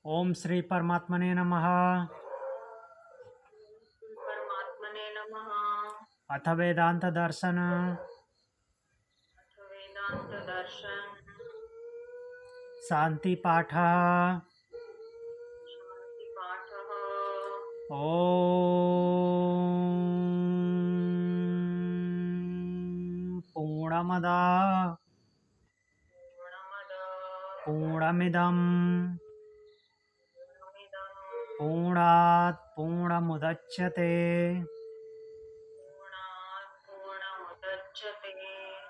ओम श्री परमात्मने नमः। परमात्मने नमः। अथ वेदांत दर्शन अथ वेदांत दर्शन शांति पाठ। शांति पाठः। ओम पूर्णमद पूर्णमद पूर्णमिदं पूर्णमिदं पूर्णात् पूर्णमुदच्यते पूर्णात् पूर्णमुदच्यते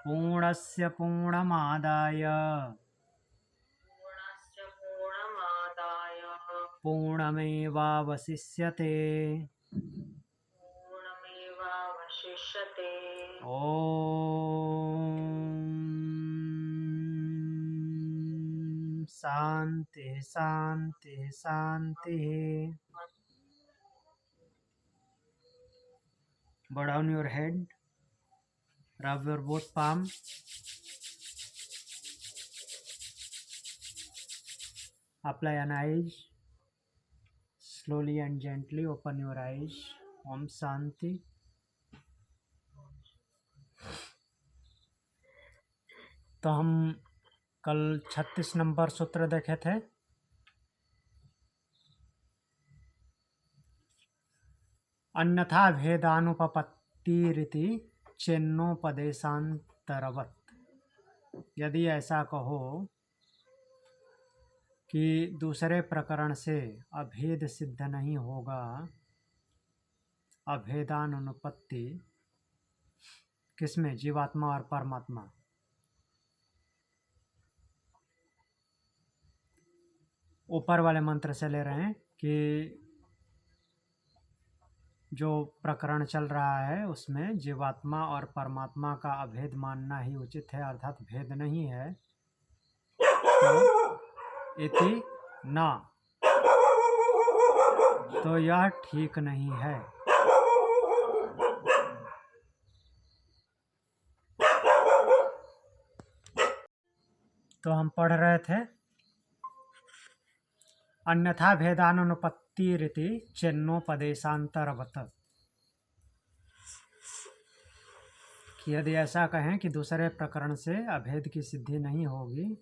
पूर्णस्य पूर्णमादाय पूर्णस्य पूर्णमादाय पूर्णमेवावशिष्यते। पूर्णमेवावशिष्यते। ओम शांति शांति शांति। Bow down your head, rub your both palms. Apply an eyes. Slowly and gently open your eyes. Om Shanti. तो हम कल 36 नंबर सूत्र देखे थे। अन्यथा भेदानुपपत्तिरिति चेन्नोपदेशांतरवत्। यदि ऐसा कहो कि दूसरे प्रकरण से अभेद सिद्ध नहीं होगा, अभेदानुपपत्ति किसमें? जीवात्मा और परमात्मा। ऊपर वाले मंत्र से ले रहे हैं कि जो प्रकरण चल रहा है उसमें जीवात्मा और परमात्मा का अभेद मानना ही उचित है, अर्थात भेद नहीं है। तो इति न, तो यह ठीक नहीं है। तो हम पढ़ रहे थे अन्यथा भेदानुपत्तिरिति चेन्नोपदेशांतरवत्, कि यदि ऐसा कहें कि दूसरे प्रकरण से अभेद की सिद्धि नहीं होगी,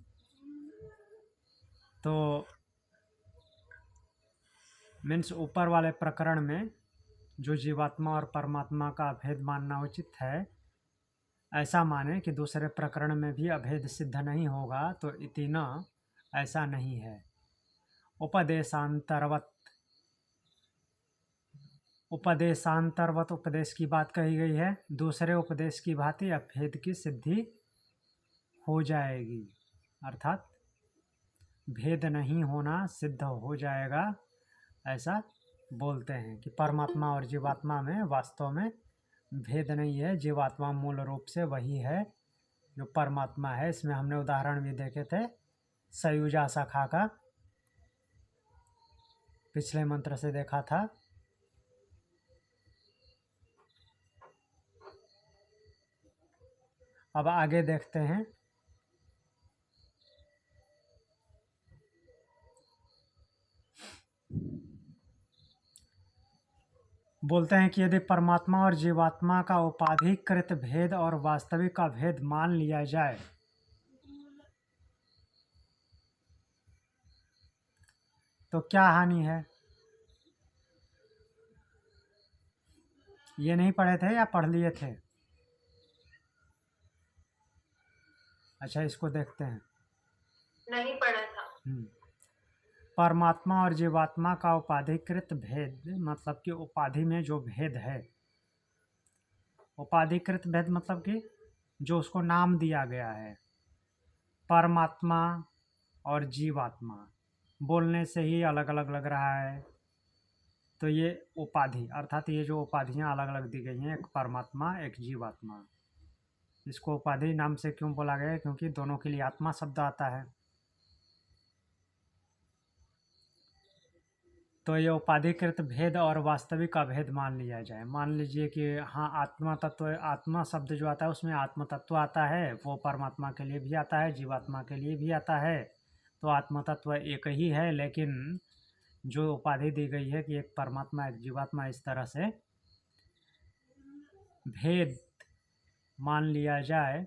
तो मीन्स ऊपर वाले प्रकरण में जो जीवात्मा और परमात्मा का अभेद मानना उचित है, ऐसा माने कि दूसरे प्रकरण में भी अभेद सिद्ध नहीं होगा, तो इति न, ऐसा नहीं है। उपदेशांतरवत्, उपदेशांतरवत् उपदेश की बात कही गई है। दूसरे उपदेश की भांति अभेद की सिद्धि हो जाएगी, अर्थात भेद नहीं होना सिद्ध हो जाएगा, ऐसा बोलते हैं कि परमात्मा और जीवात्मा में वास्तव में भेद नहीं है। जीवात्मा मूल रूप से वही है जो परमात्मा है। इसमें हमने उदाहरण भी देखे थे सयुजा शाखा का, पिछले मंत्र से देखा था। अब आगे देखते हैं। बोलते हैं कि यदि परमात्मा और जीवात्मा का उपाधिकृत भेद और वास्तविक का भेद मान लिया जाए, तो क्या हानि है? ये नहीं पढ़े थे या पढ़ लिए थे? अच्छा, इसको देखते हैं। नहीं पढ़ा था। परमात्मा और जीवात्मा का उपाधिकृत भेद मतलब कि उपाधि में जो भेद है, उपाधिकृत भेद मतलब कि जो उसको नाम दिया गया है। परमात्मा और जीवात्मा बोलने से ही अलग अलग लग रहा है, तो ये उपाधि, अर्थात ये जो उपाधियां अलग अलग दी गई हैं, एक परमात्मा एक जीवात्मा, इसको उपाधि नाम से क्यों बोला गया है? क्योंकि दोनों के लिए आत्मा शब्द आता है। तो ये उपाधिकृत भेद और वास्तविक अभेद मान लिया जाए। मान लीजिए कि हाँ, आत्मा तत्व, आत्मा शब्द जो आता है उसमें आत्म तत्व आता है, वो परमात्मा के लिए भी आता है, जीवात्मा के लिए भी आता है। तो आत्म तत्व एक ही है, लेकिन जो उपाधि दी गई है कि एक परमात्मा एक जीवात्मा, इस तरह से भेद मान लिया जाए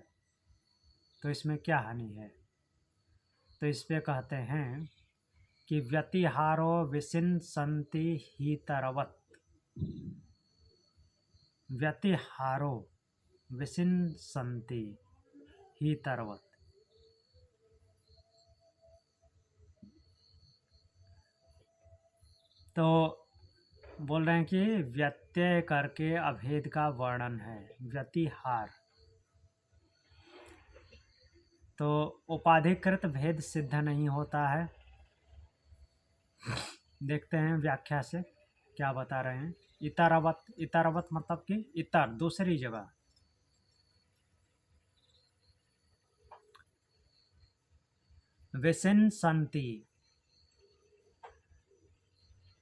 तो इसमें क्या हानि है। तो इस पे कहते हैं कि व्यतिहारो विशिन्सन्ति हीतरवत्, व्यतिहारो विशिन्सन्ति हीतरवत्। तो बोल रहे हैं कि व्यत्यय करके अभेद का वर्णन है, व्यतिहार। तो उपाधिकृत भेद सिद्ध नहीं होता है। देखते हैं व्याख्या से क्या बता रहे हैं। इतरवत, इतरवत मतलब कि इतर, दूसरी जगह। विशिन्सन्ति,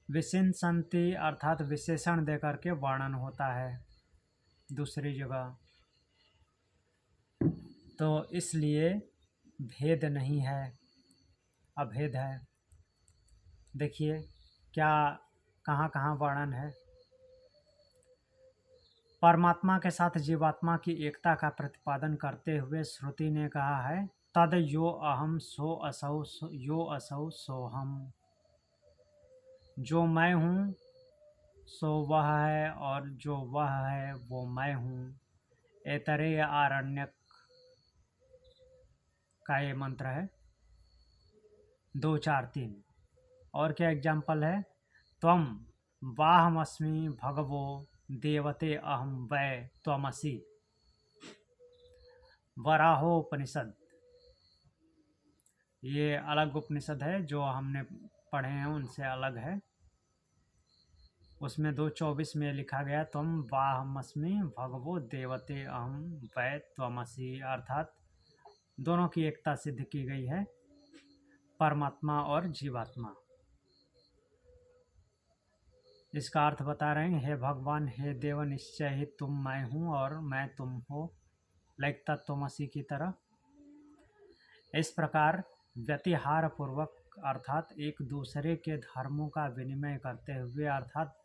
विशिन्सन्ति अर्थात विशेषण देकर के वर्णन होता है दूसरी जगह, तो इसलिए भेद नहीं है, अभेद है। देखिए क्या कहाँ कहाँ वर्णन है। परमात्मा के साथ जीवात्मा की एकता का प्रतिपादन करते हुए श्रुति ने कहा है, तद यो अहम सो असौ यो असौ सोहम। जो मैं हूँ सो वह है, और जो वह है वो मैं हूँ। ऐतरेय आरण्यक का ये मंत्र है 2, 4, 3। और क्या एग्जाम्पल है, त्वम वाहमस्मि भगवो देवते अहम वै त्वमसि, वराहोपनिषद। ये अलग उपनिषद है, जो हमने पढ़े हैं उनसे अलग है। उसमें 2:24 में लिखा गया, त्वम वाहमस्मि भगवो देवते अहम वै त्वमसि, अर्थात दोनों की एकता सिद्ध की गई है, परमात्मा और जीवात्मा। इसका अर्थ बता रहे हैं, हे भगवान, हे देव, निश्चय ही तुम मैं हूँ और मैं तुम हो, लाइक तत्वमसि की तरह। इस प्रकार व्यतिहार पूर्वक अर्थात एक दूसरे के धर्मों का विनिमय करते हुए, अर्थात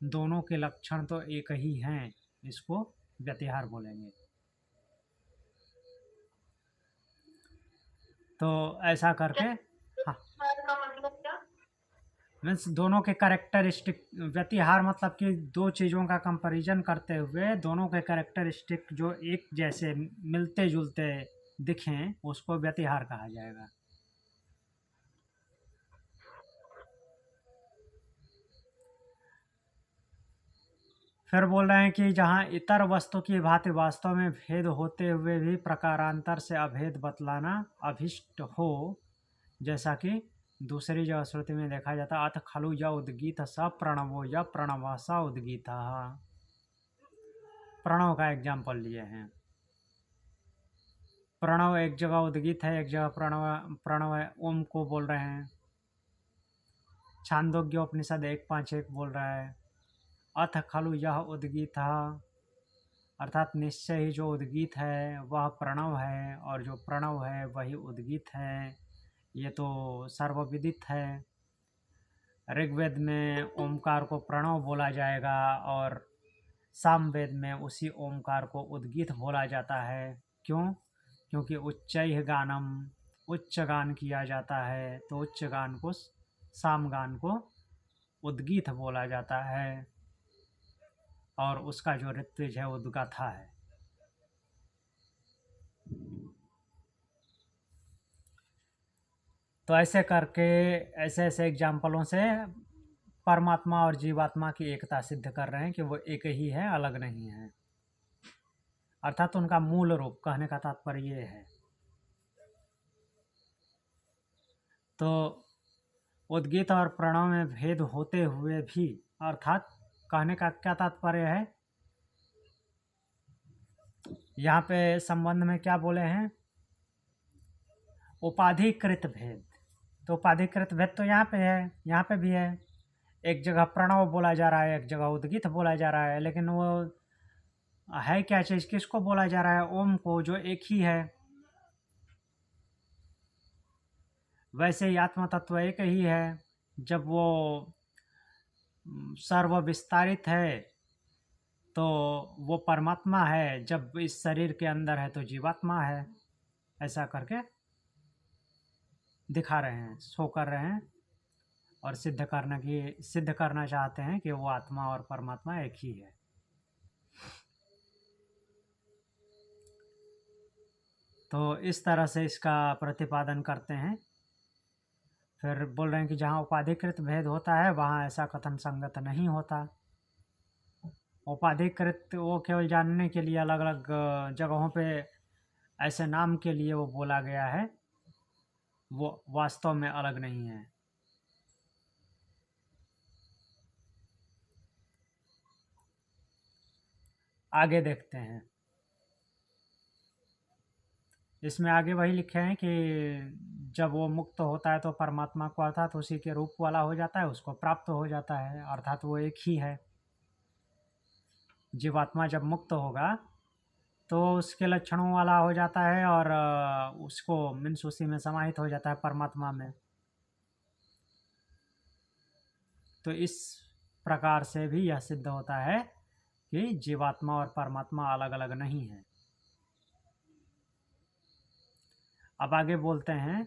दोनों के लक्षण तो एक ही हैं, इसको व्यतिहार बोलेंगे। तो ऐसा करके, हाँ, का मतलब क्या? मीन्स दोनों के कैरेक्टरिस्टिक, व्यतिहार मतलब कि दो चीज़ों का कंपैरिजन करते हुए दोनों के कैरेक्टरिस्टिक जो एक जैसे मिलते जुलते दिखें, उसको व्यतिहार कहा जाएगा। फिर बोल रहे हैं कि जहाँ इतर वस्तु की भांति वास्तव में भेद होते हुए भी प्रकारांतर से अभेद बतलाना अभिष्ट हो, जैसा कि दूसरी जगह श्रुति में देखा जाता, अथ खलु य उद्गीत स प्रणवो य प्रणव स उद्गीत। प्रणव का एग्जाम्पल लिए हैं। प्रणव एक जगह उद्गीत है, एक जगह प्रणव है, ओम को बोल रहे हैं। छांदोग्य उपनिषद 1:5-1 बोल रहा है, अथ खलु यह उद्गीत, अर्थात निश्चय ही जो उद्गीत है वह प्रणव है, और जो प्रणव है वही उद्गीत है। ये तो सर्वविदित है। ऋग्वेद में ओमकार को प्रणव बोला जाएगा, और सामवेद में उसी ओमकार को उद्गीत बोला जाता है। क्यों? क्योंकि उच्चैः गानम, उच्च गान किया जाता है, तो उच्च गान को, साम गान को उद्गीत बोला जाता है, और उसका जो ऋत्विज है वो उद्गाथा है। तो ऐसे करके, ऐसे ऐसे एग्जाम्पलों से परमात्मा और जीवात्मा की एकता सिद्ध कर रहे हैं कि वो एक ही है, अलग नहीं है। अर्थात उनका मूल रूप, कहने का तात्पर्य ये है। तो उद्गीत और प्रणव में भेद होते हुए भी, अर्थात कहने का क्या तात्पर्य है, यहाँ पे संबंध में क्या बोले हैं, उपाधिकृत भेद। तो उपाधिकृत भेद तो यहाँ पे है, यहाँ पे भी है। एक जगह प्रणव बोला जा रहा है, एक जगह उद्गीत बोला जा रहा है, लेकिन वो है क्या चीज़, किसको बोला जा रहा है? ओम को, जो एक ही है। वैसे ही आत्मा तत्व एक ही है। जब वो सर्व विस्तारित है तो वो परमात्मा है, जब इस शरीर के अंदर है तो जीवात्मा है। ऐसा करके दिखा रहे हैं, शो कर रहे हैं और सिद्ध करना चाहते हैं कि वो आत्मा और परमात्मा एक ही है। तो इस तरह से इसका प्रतिपादन करते हैं। फिर बोल रहे हैं कि जहाँ उपाधिकृत भेद होता है वहाँ ऐसा कथन संगत नहीं होता। उपाधिकृत वो केवल जानने के लिए अलग अलग जगहों पे ऐसे नाम के लिए वो बोला गया है, वो वास्तव में अलग नहीं है। आगे देखते हैं। इसमें आगे वही लिखे हैं कि जब वो मुक्त होता है तो परमात्मा को अर्थात उसी के रूप वाला हो जाता है, उसको प्राप्त हो जाता है, अर्थात वो एक ही है। जीवात्मा जब मुक्त होगा तो उसके लक्षणों वाला हो जाता है और उसको मीन्स उसी में समाहित हो जाता है परमात्मा में। तो इस प्रकार से भी यह सिद्ध होता है कि जीवात्मा और परमात्मा अलग अलग नहीं है। अब आगे बोलते हैं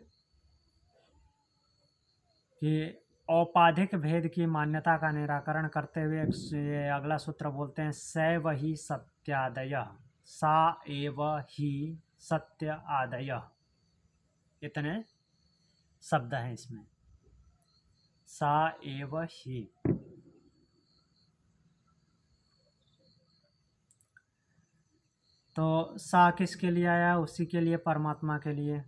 कि औपाधिक भेद की मान्यता का निराकरण करते हुए ये अगला सूत्र बोलते हैं, सैव ही सत्यादय, सा एव ही सत्य आदय। इतने शब्द हैं इसमें, सा एव ही। तो सा किसके लिए आया? उसी के लिए, परमात्मा के लिए।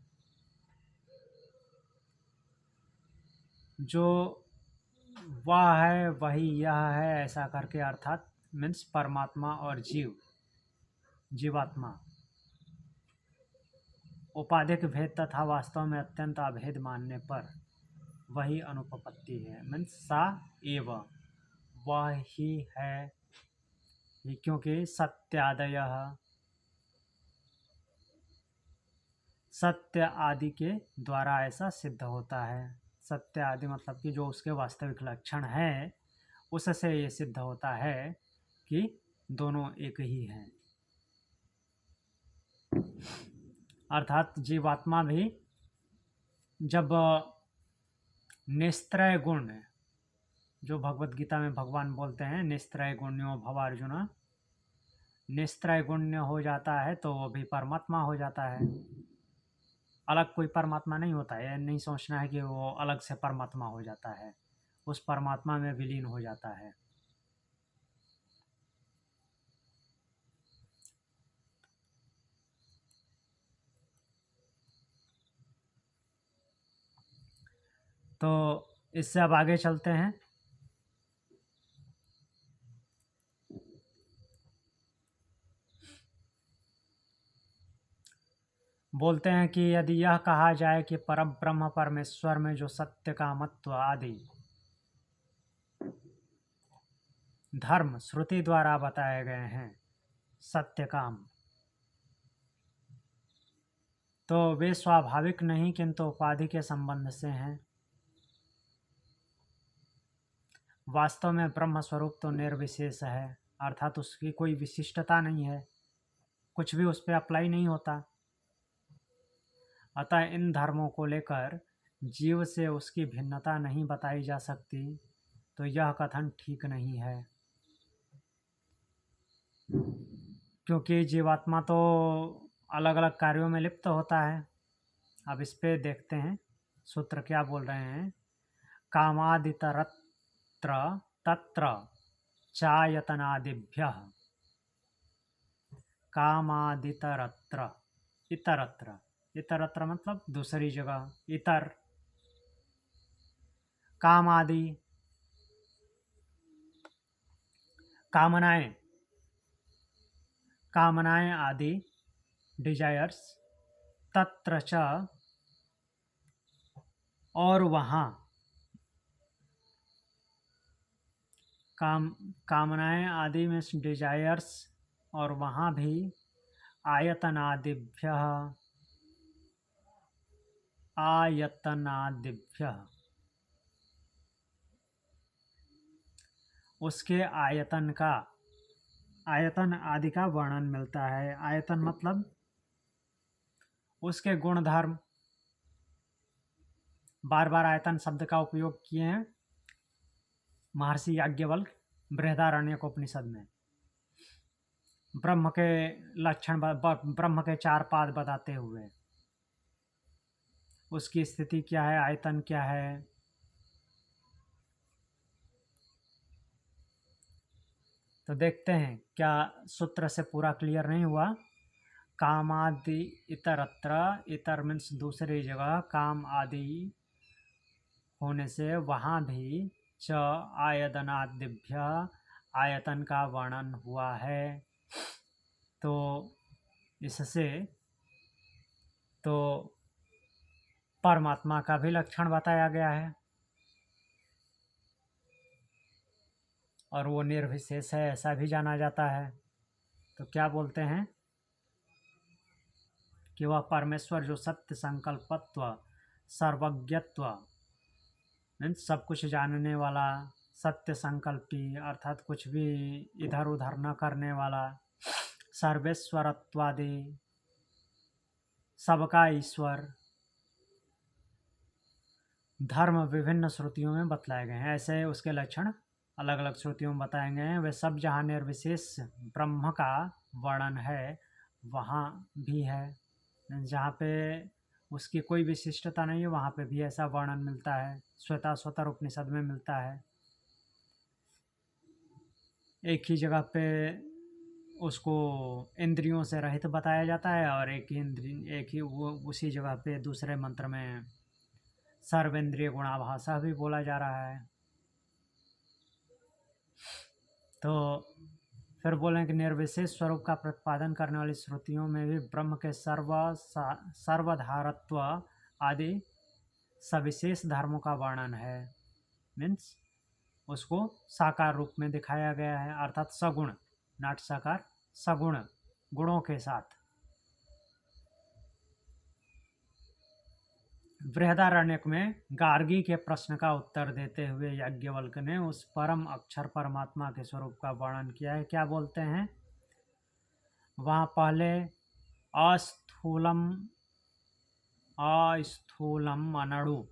जो वह है वही यह है, ऐसा करके, अर्थात मीन्स परमात्मा और जीवात्मा उपाधिक भेद तथा वास्तव में अत्यंत अभेद मानने पर वही अनुपपत्ति है। मीन्स सा एव, वह ही है, क्योंकि सत्यादय, सत्य आदि के द्वारा ऐसा सिद्ध होता है। सत्य आदि मतलब कि जो उसके वास्तविक लक्षण है, उससे ये सिद्ध होता है कि दोनों एक ही हैं। अर्थात जीवात्मा भी जब निस्त्रय गुण, जो भगवत गीता में भगवान बोलते हैं निस्त्रय गुण्यो भव अर्जुन, निस्त्रय गुण्य हो जाता है तो वो भी परमात्मा हो जाता है। अलग कोई परमात्मा नहीं होता है, नहीं सोचना है कि वो अलग से परमात्मा हो जाता है, उस परमात्मा में विलीन हो जाता है। तो इससे अब आगे चलते हैं। बोलते हैं कि यदि यह कहा जाए कि परम ब्रह्म परमेश्वर में जो सत्य कामत्व आदि धर्म श्रुति द्वारा बताए गए हैं, सत्य काम, तो वे स्वाभाविक नहीं किंतु उपाधि के संबंध से हैं। वास्तव में ब्रह्म स्वरूप तो निर्विशेष है, अर्थात उसकी कोई विशिष्टता नहीं है, कुछ भी उस पर अप्लाई नहीं होता। अतः इन धर्मों को लेकर जीव से उसकी भिन्नता नहीं बताई जा सकती, तो यह कथन ठीक नहीं है। क्योंकि जीवात्मा तो अलग अलग कार्यों में लिप्त होता है। अब इस पे देखते हैं सूत्र क्या बोल रहे हैं। कामादितरत्र तत्र चायतनादिभ्यः, कामादितरत्र, इतरत्र, इतरत्र मतलब दूसरी जगह, इतर, काम आदि, कामनाएं, कामनाएं आदि, डिजायर्स, तत्र च, और वहाँ, कामनाएं आदि में डिजायर्स, और वहाँ भी आयतनादिभ्य, आयतनादिभ्य, उसके आयतन का, आयतन आदि का वर्णन मिलता है। आयतन मतलब उसके गुण धर्म। बार बार आयतन शब्द का उपयोग किए हैं महर्षि याज्ञवल्क्य बृहदारण्यक उपनिषद में। ब्रह्म के लक्षण, ब्रह्म के 4 पाद बताते हुए उसकी स्थिति क्या है, आयतन क्या है। तो देखते हैं, क्या सूत्र से पूरा क्लियर नहीं हुआ। कामादि इतरत्र, इतर मीन्स दूसरी जगह, काम आदि होने से वहाँ भी च आयतनादिभ्य, आयतन का वर्णन हुआ है। तो इससे तो परमात्मा का भी लक्षण बताया गया है, और वो निर्विशेष है ऐसा भी जाना जाता है। तो क्या बोलते हैं कि वह परमेश्वर जो सत्य संकल्पत्व, सर्वज्ञत्व मीन्स सब कुछ जानने वाला, सत्य संकल्पी अर्थात कुछ भी इधर उधर न करने वाला, सर्वेश्वरत्वादि सबका ईश्वर, धर्म विभिन्न श्रुतियों में बतलाए गए हैं। ऐसे उसके लक्षण अलग अलग श्रुतियों में बताए गए हैं। वे सब जहाँ निर्विशेष ब्रह्म का वर्णन है वहाँ भी है, जहाँ पे उसकी कोई विशिष्टता नहीं है वहाँ पे भी ऐसा वर्णन मिलता है। श्वेताश्वतर उपनिषद में मिलता है। एक ही जगह पे उसको इंद्रियों से रहित बताया जाता है, और एक ही वो उसी जगह पे दूसरे मंत्र में सर्वेंद्रिय गुणाभासा भी बोला जा रहा है। तो फिर बोलें कि निर्विशेष स्वरूप का प्रतिपादन करने वाली श्रुतियों में भी ब्रह्म के सर्वधारत्व आदि सविशेष धर्मों का वर्णन है। मीन्स उसको साकार रूप में दिखाया गया है, अर्थात सगुण, नाट साकार, सगुण गुणों के साथ। बृहदारण्यक में गार्गी के प्रश्न का उत्तर देते हुए याज्ञवल्क्य ने उस परम अक्षर परमात्मा के स्वरूप का वर्णन किया है। क्या बोलते हैं वहाँ पहले, अस्थूलम अनणु,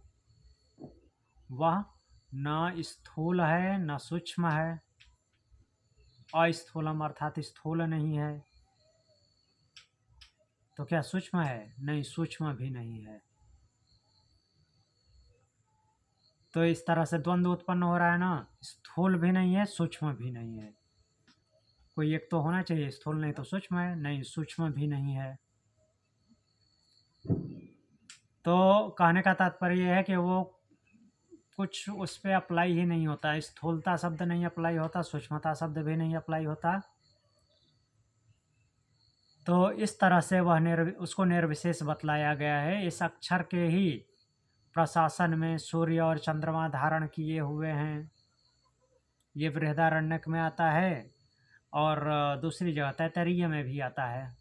वह न स्थूल है न सूक्ष्म है। अस्थूलम अर्थात स्थूल नहीं है, तो क्या सूक्ष्म है? नहीं, सूक्ष्म भी नहीं है। तो इस तरह से द्वंद्व उत्पन्न हो रहा है ना, स्थूल भी नहीं है सूक्ष्म भी नहीं है। कोई एक तो होना चाहिए, स्थूल नहीं तो सूक्ष्म है, नहीं सूक्ष्म भी नहीं है। तो कहने का तात्पर्य है कि वो कुछ उस पर अप्लाई ही नहीं होता। स्थूलता शब्द नहीं अप्लाई होता, सूक्ष्मता शब्द भी नहीं अप्लाई होता। तो इस तरह से वह उसको निर्विशेष बतलाया गया है। इस अक्षर के ही प्रशासन में सूर्य और चंद्रमा धारण किए हुए हैं। ये बृहदारण्यक में आता है, और दूसरी जगह तैत्तरीय में भी आता है।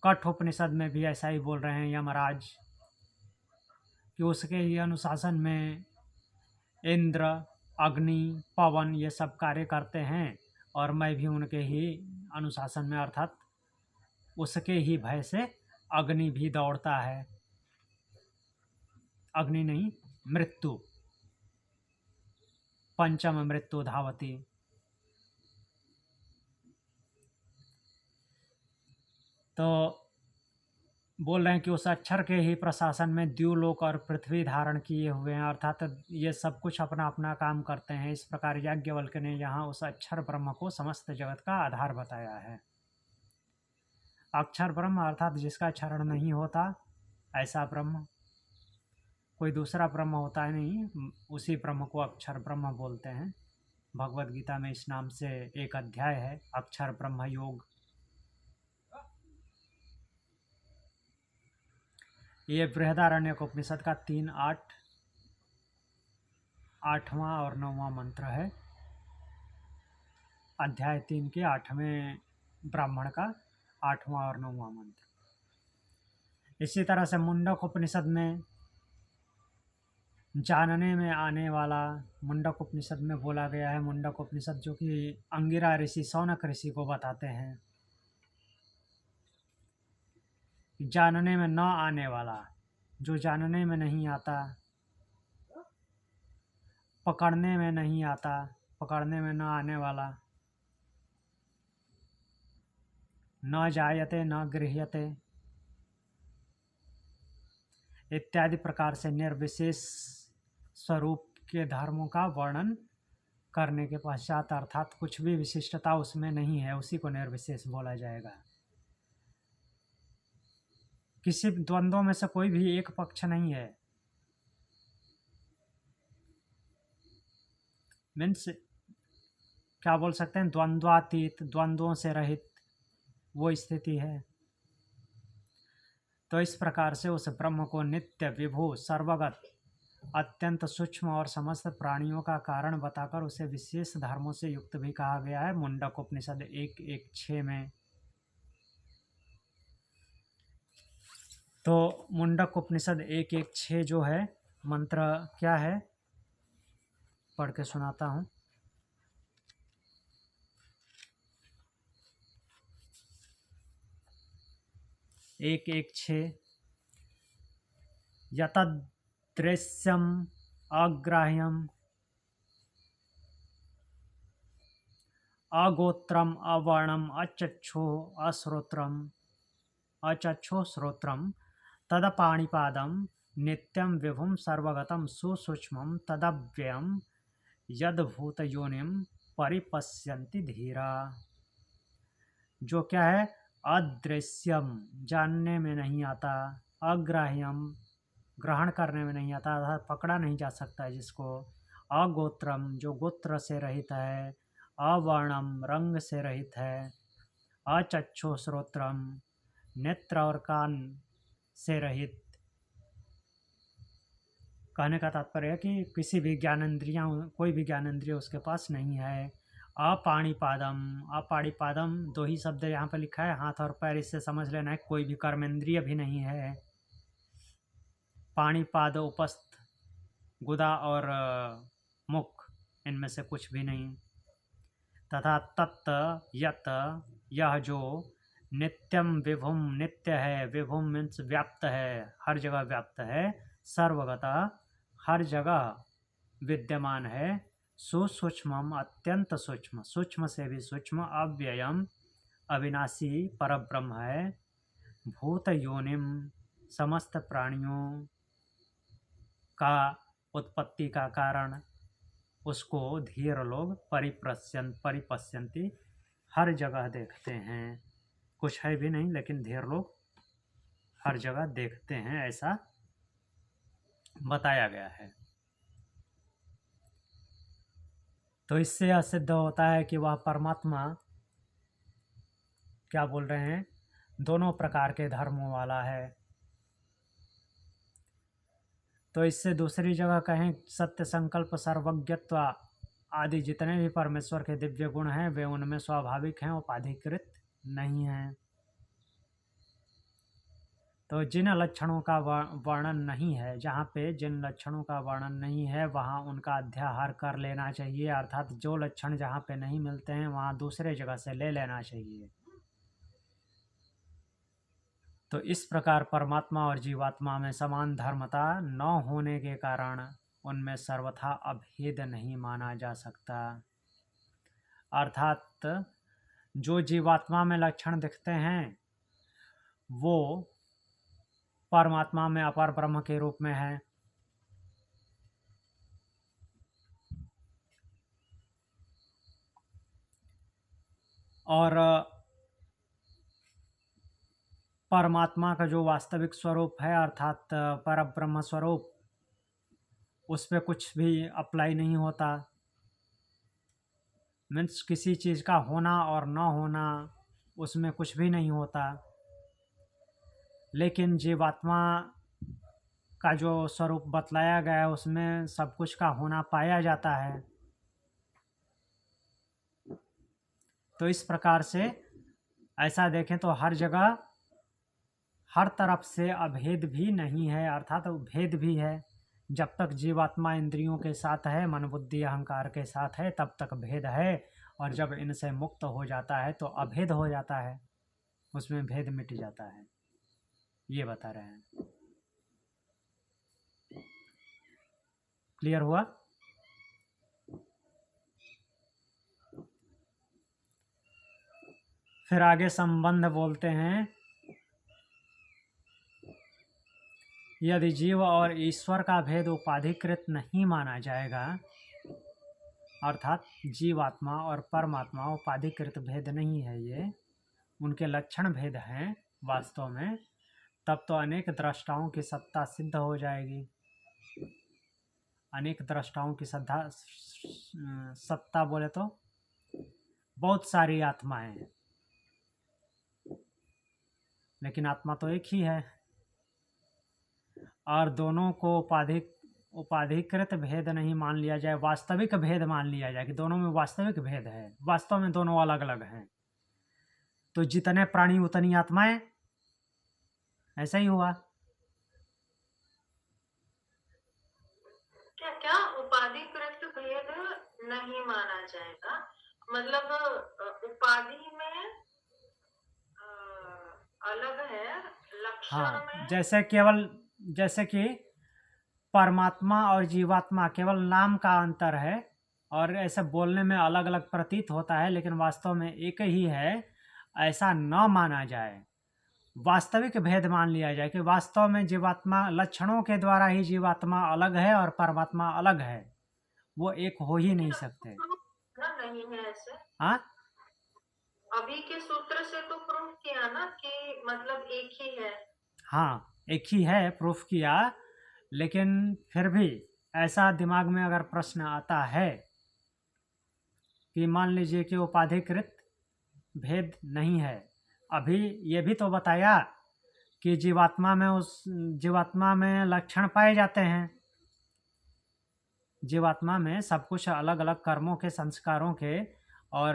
कठोपनिषद में भी ऐसा ही बोल रहे हैं यमराज, कि उसके ही अनुशासन में इंद्र, अग्नि, पवन ये सब कार्य करते हैं, और मैं भी उनके ही अनुशासन में, अर्थात उसके ही भय से अग्नि भी दौड़ता है। अग्नि नहीं, मृत्यु, पंचम मृत्यु धावती। तो बोल रहे हैं कि उस अक्षर के ही प्रशासन में द्युलोक और पृथ्वी धारण किए हुए हैं, अर्थात ये सब कुछ अपना अपना काम करते हैं। इस प्रकार याज्ञवल्क्य ने यहाँ उस अक्षर ब्रह्म को समस्त जगत का आधार बताया है। अक्षर ब्रह्म अर्थात जिसका क्षरण नहीं होता, ऐसा ब्रह्म। कोई दूसरा ब्रह्म होता है नहीं, उसी ब्रह्म को अक्षर ब्रह्म बोलते हैं। भगवद गीता में इस नाम से एक अध्याय है, अक्षर ब्रह्म योग। ये बृहदारण्यक उपनिषद का 3-8, 8वां और 9वां मंत्र है। अध्याय 3 के 8वें ब्राह्मण का 8वां और 9वां मंत्र। इसी तरह से मुंडक उपनिषद में जानने में आने वाला मुंडक उपनिषद में बोला गया है। मुंडक उपनिषद जो कि अंगिरा ऋषि शौनक ऋषि को बताते हैं, जानने में न आने वाला, जो जानने में नहीं आता, पकड़ने में नहीं आता, पकड़ने में न आने वाला, न जायते न गृह्यते इत्यादि प्रकार से निर्विशेष स्वरूप के धर्मों का वर्णन करने के पश्चात, अर्थात कुछ भी विशिष्टता उसमें नहीं है, उसी को निर्विशेष बोला जाएगा। किसी द्वंद्वों में से कोई भी एक पक्ष नहीं है, मीन्स क्या बोल सकते हैं, द्वंद्वातीत, द्वंद्वों से रहित वो स्थिति है। तो इस प्रकार से उस ब्रह्म को नित्य, विभु, सर्वगत, अत्यंत सूक्ष्म और समस्त प्राणियों का कारण बताकर उसे विशेष धर्मों से युक्त भी कहा गया है मुंडक उपनिषद 1:1-6 में। तो मुंडक उपनिषद 1:1-6 जो है मंत्र क्या है, पढ़ के सुनाता हूँ। एक 1:6 यतदृश्यम अग्राह्यम अगोत्रम अवर्णम अचक्षु श्रोत्रम तदपाणिपादम नित्यम विभुम सर्वगतम सुसूक्ष्मम तदव्ययम यद्भूत योनिम परिपश्यन्ति धीरा। जो क्या है, अदृश्यम, जानने में नहीं आता, अग्राह्यम, ग्रहण करने में नहीं आता, अर्थात पकड़ा नहीं जा सकता है जिसको, अगोत्रम, जो गोत्र से रहित है, अवर्णम, रंग से रहित है, अचक्षु श्रोत्रम, नेत्र और कान से रहित। कहने का तात्पर्य है कि किसी भी ज्ञानेंद्रियां, कोई भी ज्ञानेंद्रिय उसके पास नहीं है। अपाणिपादम, अपाणिपादम 2 ही शब्द यहाँ पर लिखा है, हाथ और पैर, इससे समझ लेना है कोई भी कर्मेंद्रिय भी नहीं है। पाणिपाद उपस्थ, गुदा और मुख, इनमें से कुछ भी नहीं। तथा तत् यत, यह जो, नित्यम विभुम, नित्य है, विभुम मीन्स व्याप्त है, हर जगह व्याप्त है, सर्वगता, हर जगह विद्यमान है, सुसूक्ष्मम, अत्यंत सूक्ष्म, सूक्ष्म से भी सूक्ष्म, अव्ययम, अविनाशी परब्रह्म है, भूत योनिम, समस्त प्राणियों का उत्पत्ति का कारण, उसको धीर लोग परिपश्यन्ति, हर जगह देखते हैं, कुछ है भी नहीं लेकिन धीर लोग हर जगह देखते हैं, ऐसा बताया गया है। तो इससे यह सिद्ध होता है कि वह परमात्मा क्या बोल रहे हैं, दोनों प्रकार के धर्मों वाला है। तो इससे दूसरी जगह कहें, सत्य संकल्प, सर्वज्ञत्व आदि जितने भी परमेश्वर के दिव्य गुण हैं वे उनमें स्वाभाविक हैं, उपाधिकृत नहीं हैं। तो जिन लक्षणों का वर्णन नहीं है, जहाँ पे जिन लक्षणों का वर्णन नहीं है वहाँ उनका अध्याहार कर लेना चाहिए, अर्थात जो लक्षण जहाँ पे नहीं मिलते हैं वहाँ दूसरे जगह से ले लेना चाहिए। तो इस प्रकार परमात्मा और जीवात्मा में समान धर्मता न होने के कारण उनमें सर्वथा अभेद नहीं माना जा सकता। अर्थात जो जीवात्मा में लक्षण दिखते हैं वो परमात्मा में अपर ब्रह्म के रूप में है। और परमात्मा का जो वास्तविक स्वरूप है अर्थात परब्रह्म स्वरूप, उस पर कुछ भी अप्लाई नहीं होता। मीन्स किसी चीज़ का होना और न होना उसमें कुछ भी नहीं होता। लेकिन जीवात्मा का जो स्वरूप बतलाया गया है उसमें सब कुछ का होना पाया जाता है। तो इस प्रकार से ऐसा देखें तो हर जगह हर तरफ से अभेद भी नहीं है, अर्थात भेद भी है। जब तक जीवात्मा इंद्रियों के साथ है, मन बुद्धि अहंकार के साथ है, तब तक भेद है, और जब इनसे मुक्त हो जाता है तो अभेद हो जाता है, उसमें भेद मिट जाता है। ये बता रहे हैं। क्लियर हुआ? फिर आगे संबंध बोलते हैं। यदि जीव और ईश्वर का भेद उपाधिकृत नहीं माना जाएगा, अर्थात जीवात्मा और परमात्मा उपाधिकृत भेद नहीं है, ये उनके लक्षण भेद हैं वास्तव में, तब तो अनेक दृष्टाओं की सत्ता सिद्ध हो जाएगी। अनेक दृष्टाओं की सत्ता बोले तो बहुत सारी आत्माएं हैं, लेकिन आत्मा तो एक ही है, और दोनों को उपाधिकृत भेद नहीं मान लिया जाए, वास्तविक भेद मान लिया जाए कि दोनों में वास्तविक भेद है, वास्तव में दोनों अलग अलग हैं। तो जितने प्राणी उतनी आत्माएं, ऐसा ही हुआ। क्या क्या उपाधिकृत भेद नहीं माना जाएगा, मतलब उपाधि में अलग है, लक्षण हाँ, में जैसे कि परमात्मा और जीवात्मा केवल नाम का अंतर है, और ऐसे बोलने में अलग अलग प्रतीत होता है, लेकिन वास्तव में एक ही है, ऐसा न माना जाए। वास्तविक भेद मान लिया जाए कि वास्तव में जीवात्मा लक्षणों के द्वारा ही जीवात्मा अलग है और परमात्मा अलग है, वो एक हो ही नहीं सकते। ना नहीं है ऐसे। हाँ, अभी के सूत्र से तो प्रूफ किया ना कि मतलब एक ही है। हाँ, एक ही है, प्रूफ किया, लेकिन फिर भी ऐसा दिमाग में अगर प्रश्न आता है कि मान लीजिए कि उपाधिकृत भेद नहीं है, अभी ये भी तो बताया कि जीवात्मा में लक्षण पाए जाते हैं, जीवात्मा में सब कुछ अलग अलग कर्मों के, संस्कारों के, और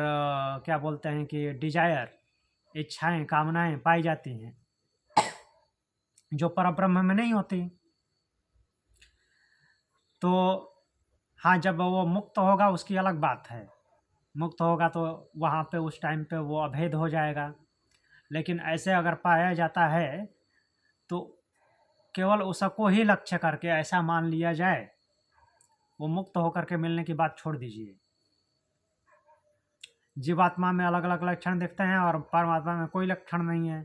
क्या बोलते हैं कि डिजायर, इच्छाएं, कामनाएं पाई जाती हैं, जो परब्रह्म में नहीं होती। तो हाँ, जब वो मुक्त होगा उसकी अलग बात है, मुक्त होगा तो वहाँ पे उस टाइम पे वो अभेद हो जाएगा। लेकिन ऐसे अगर पाया जाता है तो केवल उसको ही लक्ष्य करके ऐसा मान लिया जाए, वो मुक्त होकर के मिलने की बात छोड़ दीजिए। जीवात्मा में अलग अलग लक्षण दिखते हैं और परमात्मा में कोई लक्षण नहीं है,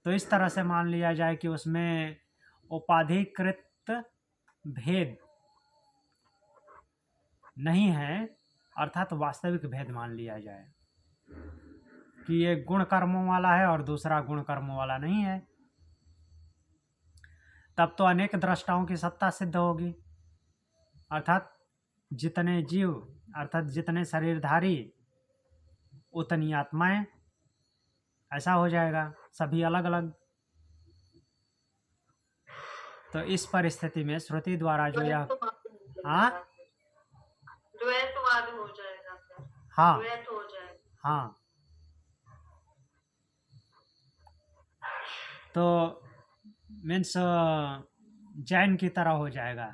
तो इस तरह से मान लिया जाए कि उसमें उपाधिकृत भेद नहीं है, अर्थात वास्तविक भेद मान लिया जाए कि ये गुण कर्मों वाला है और दूसरा गुण कर्मों वाला नहीं है। तब तो अनेक दृष्टाओं की सत्ता सिद्ध होगी, अर्थात जितने जीव, अर्थात जितने शरीरधारी उतनी आत्माएं, ऐसा हो जाएगा, सभी अलग अलग। तो इस परिस्थिति में श्रुति द्वारा जो यह हाँ द्वैतवाद हो जाएगा फिर। हाँ द्वैत हो जाएगा। हाँ, तो मीन्स जैन की तरह हो जाएगा,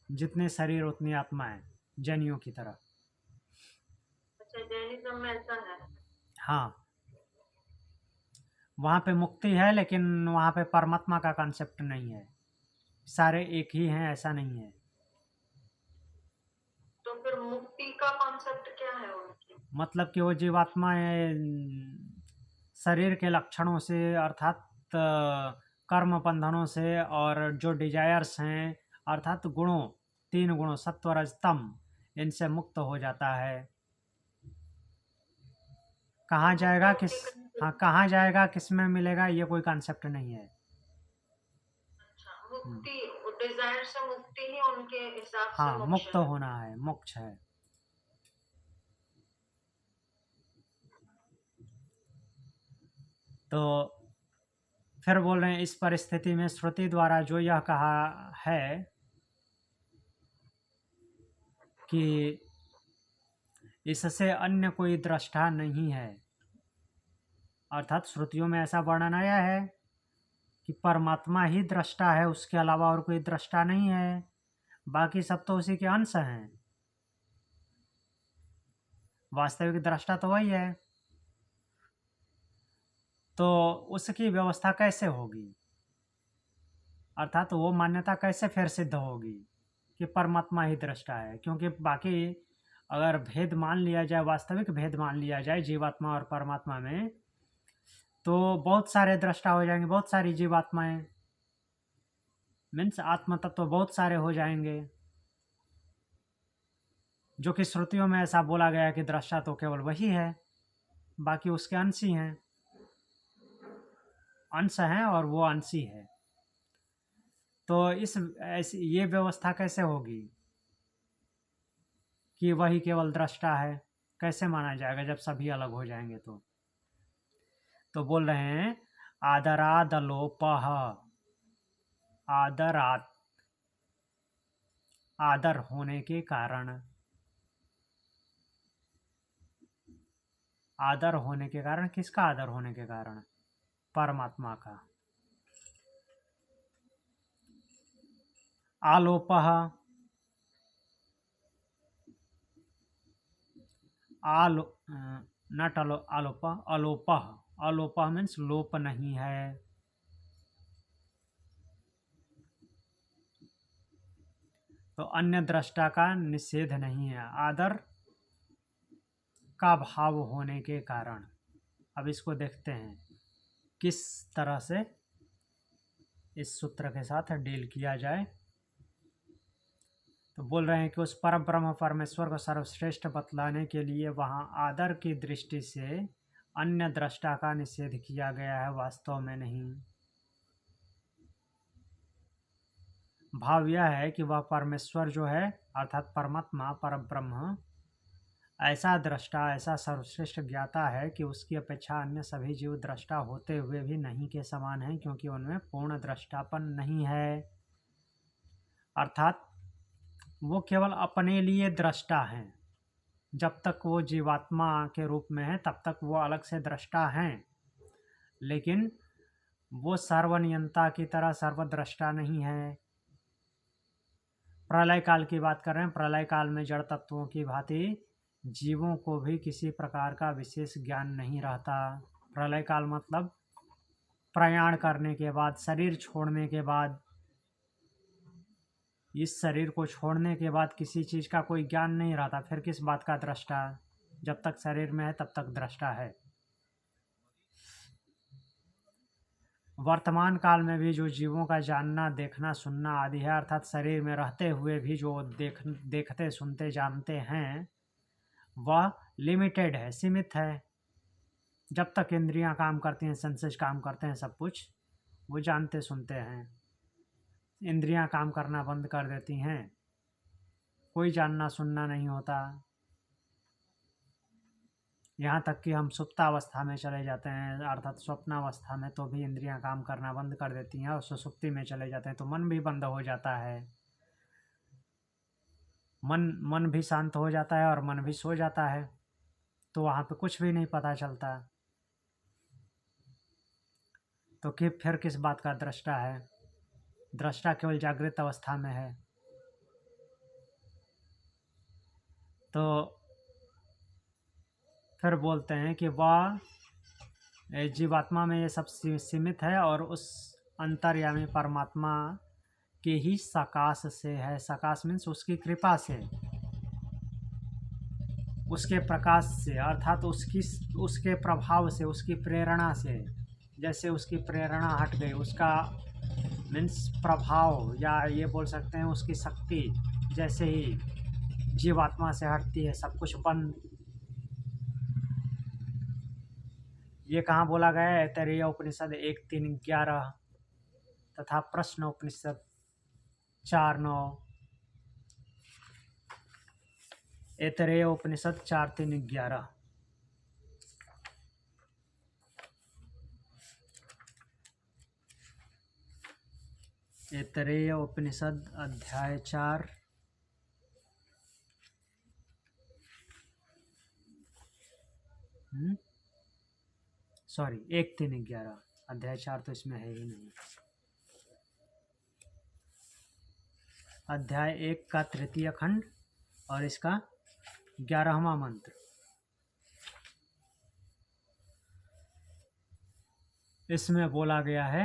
जितने शरीर उतनी आत्माएं, जैनियों की तरह। अच्छा, जैनिज्म में ऐसा है। हाँ, वहाँ पे मुक्ति है, लेकिन वहाँ पे परमात्मा का कॉन्सेप्ट नहीं है, सारे एक ही हैं, ऐसा नहीं है। तो फिर मुक्ति का कॉन्सेप्ट क्या है उनकी? मतलब कि वो जीवात्मा शरीर के लक्षणों से, अर्थात कर्म बंधनों से, और जो डिजायर्स हैं, अर्थात गुणों, 3 गुणों सत्व रज तम, इनसे मुक्त हो जाता है। कहाँ जाएगा किस हाँ, कहाँ जाएगा, किस में मिलेगा, ये कोई कॉन्सेप्ट नहीं है। अच्छा, मुक्ति, डिजायर से मुक्ति ही उनके हिसाब से हाँ, मोक्ष मुक्त है। होना है, मोक्ष है। तो फिर बोल रहे हैं, इस परिस्थिति में श्रुति द्वारा जो यह कहा है कि इससे अन्य कोई दृष्टा नहीं है, अर्थात श्रुतियों में ऐसा वर्णन आया है कि परमात्मा ही दृष्टा है, उसके अलावा और कोई दृष्टा नहीं है, बाकी सब तो उसी के अंश हैं। वास्तविक दृष्टा तो वही है। तो उसकी व्यवस्था कैसे होगी, अर्थात वो मान्यता कैसे फिर सिद्ध होगी कि परमात्मा ही दृष्टा है? क्योंकि बाकी अगर भेद मान लिया जाए, वास्तविक भेद मान लिया जाए जीवात्मा और परमात्मा में, तो बहुत सारे दृष्टा हो जाएंगे, बहुत सारी जीवात्माएं, मीन्स आत्म तत्व तो बहुत सारे हो जाएंगे, जो कि श्रुतियों में ऐसा बोला गया है कि दृष्टा तो केवल वही है, बाकी उसके अंश ही हैं, अंश हैं और वो अंशी है। तो इस ऐसी ये व्यवस्था कैसे होगी कि वही केवल दृष्टा है? कैसे माना जाएगा जब सभी अलग हो जाएंगे? तो बोल रहे हैं आदरादलोपः, आदरात, आदर होने के कारण, आदर होने के कारण, किसका आदर होने के कारण? परमात्मा का। आलोपः, आलो नट आलोप, अलोपः, अलोपः मीन्स लोप नहीं है। तो अन्य दृष्टा का निषेध नहीं है, आदर का भाव होने के कारण। अब इसको देखते हैं किस तरह से इस सूत्र के साथ डील किया जाए। तो बोल रहे हैं कि उस परम ब्रह्म परमेश्वर को सर्वश्रेष्ठ बतलाने के लिए वहाँ आदर की दृष्टि से अन्य दृष्टा का निषेध किया गया है, वास्तव में नहीं। भाव यह है कि वह परमेश्वर जो है, अर्थात परमात्मा परब्रह्म, ऐसा दृष्टा, ऐसा सर्वश्रेष्ठ ज्ञाता है कि उसकी अपेक्षा अन्य सभी जीव दृष्टा होते हुए भी नहीं के समान है, क्योंकि उनमें पूर्ण दृष्टापन नहीं है। अर्थात वो केवल अपने लिए दृष्टा हैं। जब तक वो जीवात्मा के रूप में है तब तक वो अलग से दृष्टा हैं, लेकिन वो सर्वनियंता की तरह सर्वद्रष्टा नहीं है। प्रलय काल की बात कर रहे हैं। प्रलय काल में जड़ तत्वों की भांति जीवों को भी किसी प्रकार का विशेष ज्ञान नहीं रहता। प्रलय काल मतलब प्रयाण करने के बाद, शरीर छोड़ने के बाद, इस शरीर को छोड़ने के बाद किसी चीज़ का कोई ज्ञान नहीं रहता। फिर किस बात का दृष्टा? जब तक शरीर में है तब तक दृष्टा है। वर्तमान काल में भी जो जीवों का जानना, देखना, सुनना आदि है, अर्थात शरीर में रहते हुए भी जो देखते, सुनते, जानते हैं, वह लिमिटेड है, सीमित है। जब तक इंद्रियां काम करती हैं, सेंसेस काम करते हैं, सब कुछ वो जानते सुनते हैं। इंद्रियां काम करना बंद कर देती हैं, कोई जानना सुनना नहीं होता। यहाँ तक कि हम सुप्तावस्था में चले जाते हैं, अर्थात स्वप्नावस्था में, तो भी इंद्रियां काम करना बंद कर देती हैं, और सुसुप्ति में चले जाते हैं तो मन भी बंद हो जाता है। मन भी शांत हो जाता है और मन भी सो जाता है, तो वहाँ पे कुछ भी नहीं पता चलता। तो कि फिर किस बात का दृष्टा है? दृष्टा केवल जागृत अवस्था में है। तो फिर बोलते हैं कि वह जीवात्मा में ये सब सीमित है और उस अंतर्यामी परमात्मा के ही सकाश से है। सकाश मीन्स उसकी कृपा से, उसके प्रकाश से, अर्थात उसके प्रभाव से, उसकी प्रेरणा से। जैसे उसकी प्रेरणा हट गई, उसका मीन्स प्रभाव, या ये बोल सकते हैं उसकी शक्ति जैसे ही जीवात्मा से हटती है, सब कुछ बंद। ये कहाँ बोला गया है? ऐतरेय उपनिषद 1:3-11 तथा प्रश्न उपनिषद 4:9। ऐतरेय उपनिषद 4:3-11। ऐतरेय उपनिषद अध्याय 4 4 सॉरी 1-3-11, अध्याय 4 तो इसमें है ही नहीं। अध्याय 1 का 3य खंड और इसका 11वां मंत्र। इसमें बोला गया है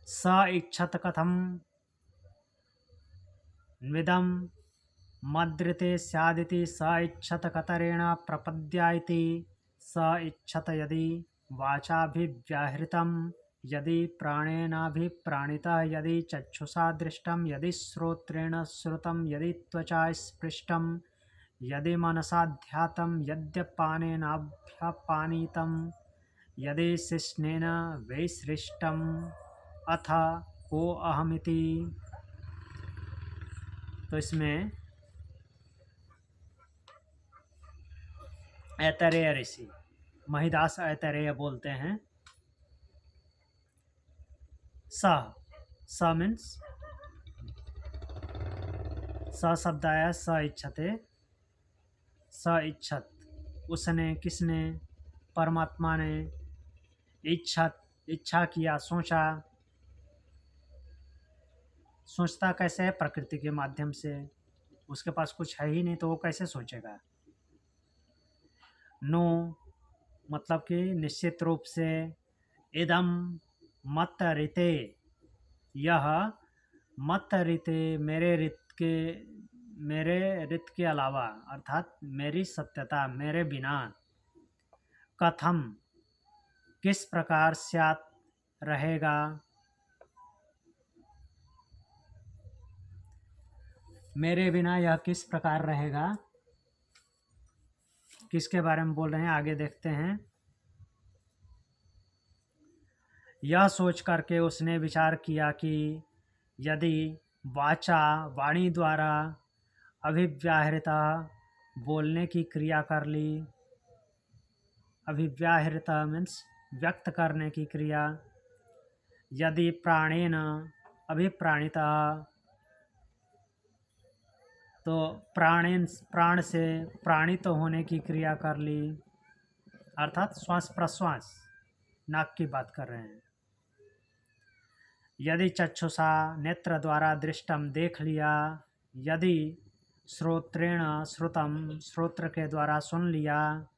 स इच्छत कथम विदम मद्रिते स्यादिति स इच्छत कतरेण प्रपद्या इति स इच्छत यदि वाचाभिव्याहृतं यदि प्राणेनाभिप्राणितः यदि चक्षुषा दृष्टं यदि श्रोत्रेण श्रुतं यदि त्वचा स्पृष्टं यदि मनसा ध्यातं यद्यपानेनाभ्यपानितं यदि शिश्नेन वैसृष्टम् अथ को अहमिति। तो इसमें ऐतरेय ऋषि महिदास ऐतरेय बोलते हैं स मीन्स स शब्द आया स इच्छते, स इच्छत उसने, किसने, परमात्मा ने, इच्छा किया, सोचा। सोचता कैसे है? प्रकृति के माध्यम से। उसके पास कुछ है ही नहीं तो वो कैसे सोचेगा? नो मतलब कि निश्चित रूप से, इदम मत ऋते, यह मत ऋते मेरे रित के अलावा अर्थात मेरी सत्यता, मेरे बिना, कथम किस प्रकार स्यात् रहेगा, मेरे बिना यह किस प्रकार रहेगा। किसके बारे में बोल रहे हैं आगे देखते हैं। यह सोच करके उसने विचार किया कि यदि वाणी द्वारा अभिव्याहृता बोलने की क्रिया कर ली, अभिव्याहृता मीन्स व्यक्त करने की क्रिया, यदि प्राणेन अभिप्राणिता तो प्राण से प्राणित होने की क्रिया कर ली, अर्थात श्वास प्रश्वास, नाक की बात कर रहे हैं। यदि चक्षुषा नेत्र द्वारा दृष्टम देख लिया, यदि श्रोत्रेण श्रुतम श्रोत्र के द्वारा सुन लिया,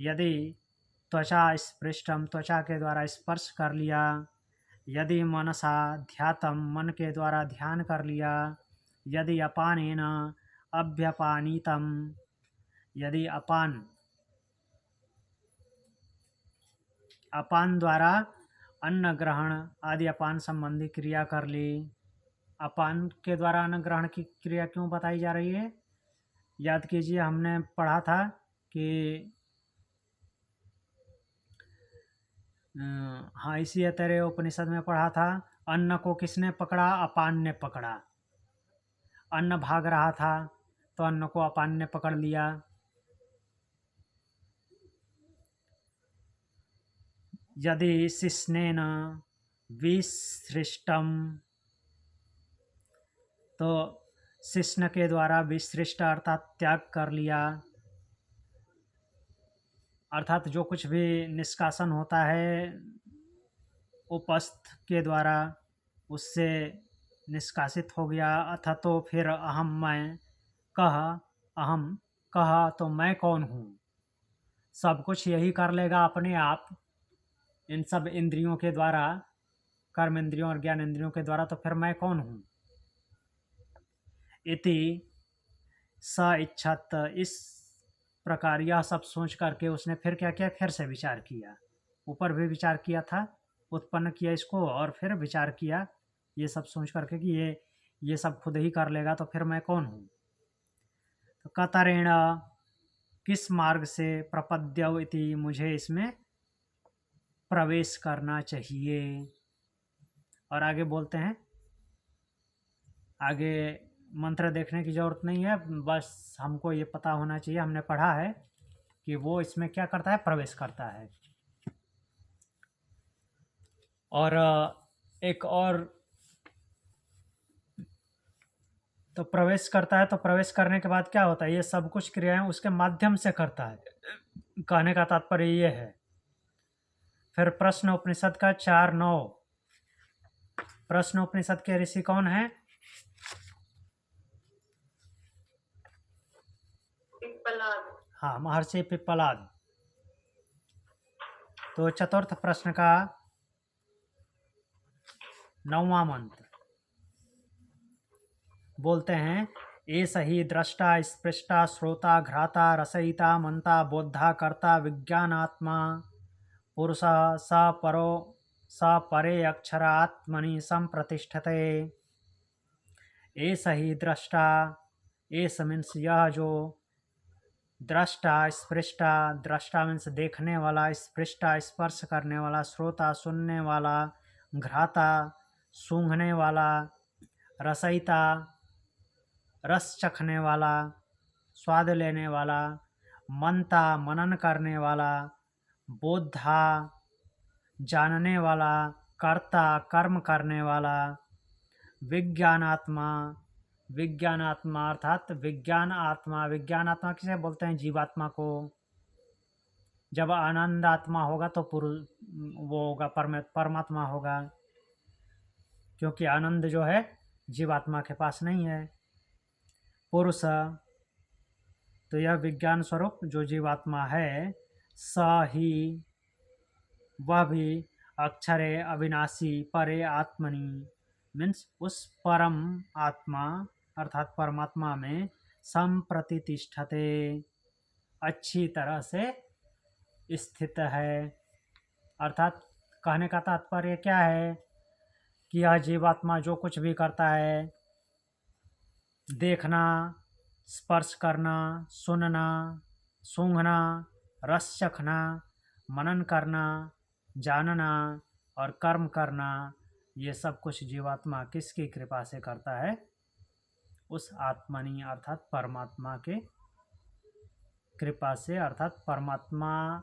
यदि त्वचा स्पृष्टम त्वचा के द्वारा स्पर्श कर लिया, यदि मनसा ध्यातम मन के द्वारा ध्यान कर लिया, यदि अपानेन अभ्यपानीतम यदि अपान द्वारा अन्न ग्रहण आदि अपान संबंधी क्रिया कर ली। अपान के द्वारा अन्न ग्रहण की क्रिया क्यों बताई जा रही है? याद कीजिए, हमने पढ़ा था कि हाँ, इसी तरह उपनिषद में पढ़ा था, अन्न को किसने पकड़ा? अपान ने पकड़ा। अन्न भाग रहा था तो अन्न को अपान ने पकड़ लिया। यदि शिश्नेन विसृष्टम तो शिश्न के द्वारा विसृष्ट अर्थात त्याग कर लिया, अर्थात जो कुछ भी निष्कासन होता है उपस्थ के द्वारा उससे निष्कासित हो गया। अथ तो फिर अहम मैं, अहम कहा तो मैं कौन हूँ। सब कुछ यही कर लेगा अपने आप इन सब इंद्रियों के द्वारा, कर्म इंद्रियों और ज्ञान इंद्रियों के द्वारा, तो फिर मैं कौन हूँ। इति स इच्छत, इस प्रकार यह सब सोच करके उसने फिर क्या किया? फिर से विचार किया। ऊपर भी विचार किया था, उत्पन्न किया इसको और फिर विचार किया ये सब सोच करके कि ये सब खुद ही कर लेगा तो फिर मैं कौन हूँ। तो कतरेण किस मार्ग से, प्रपद्यव इति मुझे इसमें प्रवेश करना चाहिए। और आगे बोलते हैं, आगे मंत्र देखने की ज़रूरत नहीं है, बस हमको ये पता होना चाहिए, हमने पढ़ा है कि वो इसमें क्या करता है? प्रवेश करता है। और एक और तो प्रवेश करता है, तो प्रवेश करने के बाद क्या होता है, ये सब कुछ क्रियाएं उसके माध्यम से करता है, कहने का तात्पर्य ये है। फिर प्रश्न उपनिषद का 4:9, प्रश्न उपनिषद के ऋषि कौन है? पिप्पलाद। हाँ, महर्षि पिप्पलाद। तो चतुर्थ प्रश्न का 9वां मंत्र बोलते हैं, एष हि द्रष्टा स्पृष्टा श्रोता घ्राता रसयिता मंता बोद्धा कर्ता विज्ञानात्मा पुरुषः स परे अक्षरात्मनि संप्रतिष्ठते। एष हि द्रष्टा, एष मीन्स यह जो, द्रष्टा स्पृष्टा, द्रष्टा मीन्स देखने वाला, स्पृष्टा स्पर्श करने वाला, श्रोता सुनने वाला, घ्राता सूंघने वाला, रसयिता रस चखने वाला, स्वाद लेने वाला, मनता मनन करने वाला, बोद्धा जानने वाला, कर्ता कर्म करने वाला, विज्ञानात्मा, विज्ञानात्मा अर्थात विज्ञान आत्मा, विज्ञान आत्मा किसे बोलते हैं? जीवात्मा को। जब आनंद आत्मा होगा तो वो होगा परमात्मा होगा, क्योंकि आनंद जो है जीवात्मा के पास नहीं है। पुरुष, तो यह विज्ञान स्वरूप जो जीवात्मा है, स ही वह भी, अक्षरे अविनाशी परे आत्मनि मीन्स उस परम आत्मा अर्थात परमात्मा में संप्रतिष्ठते अच्छी तरह से स्थित है। अर्थात कहने का तात्पर्य क्या है कि यह जीवात्मा जो कुछ भी करता है, देखना, स्पर्श करना, सुनना, सूंघना, रस चखना, मनन करना, जानना और कर्म करना, ये सब कुछ जीवात्मा किसकी कृपा से करता है? उस आत्मनि अर्थात परमात्मा के कृपा से, अर्थात परमात्मा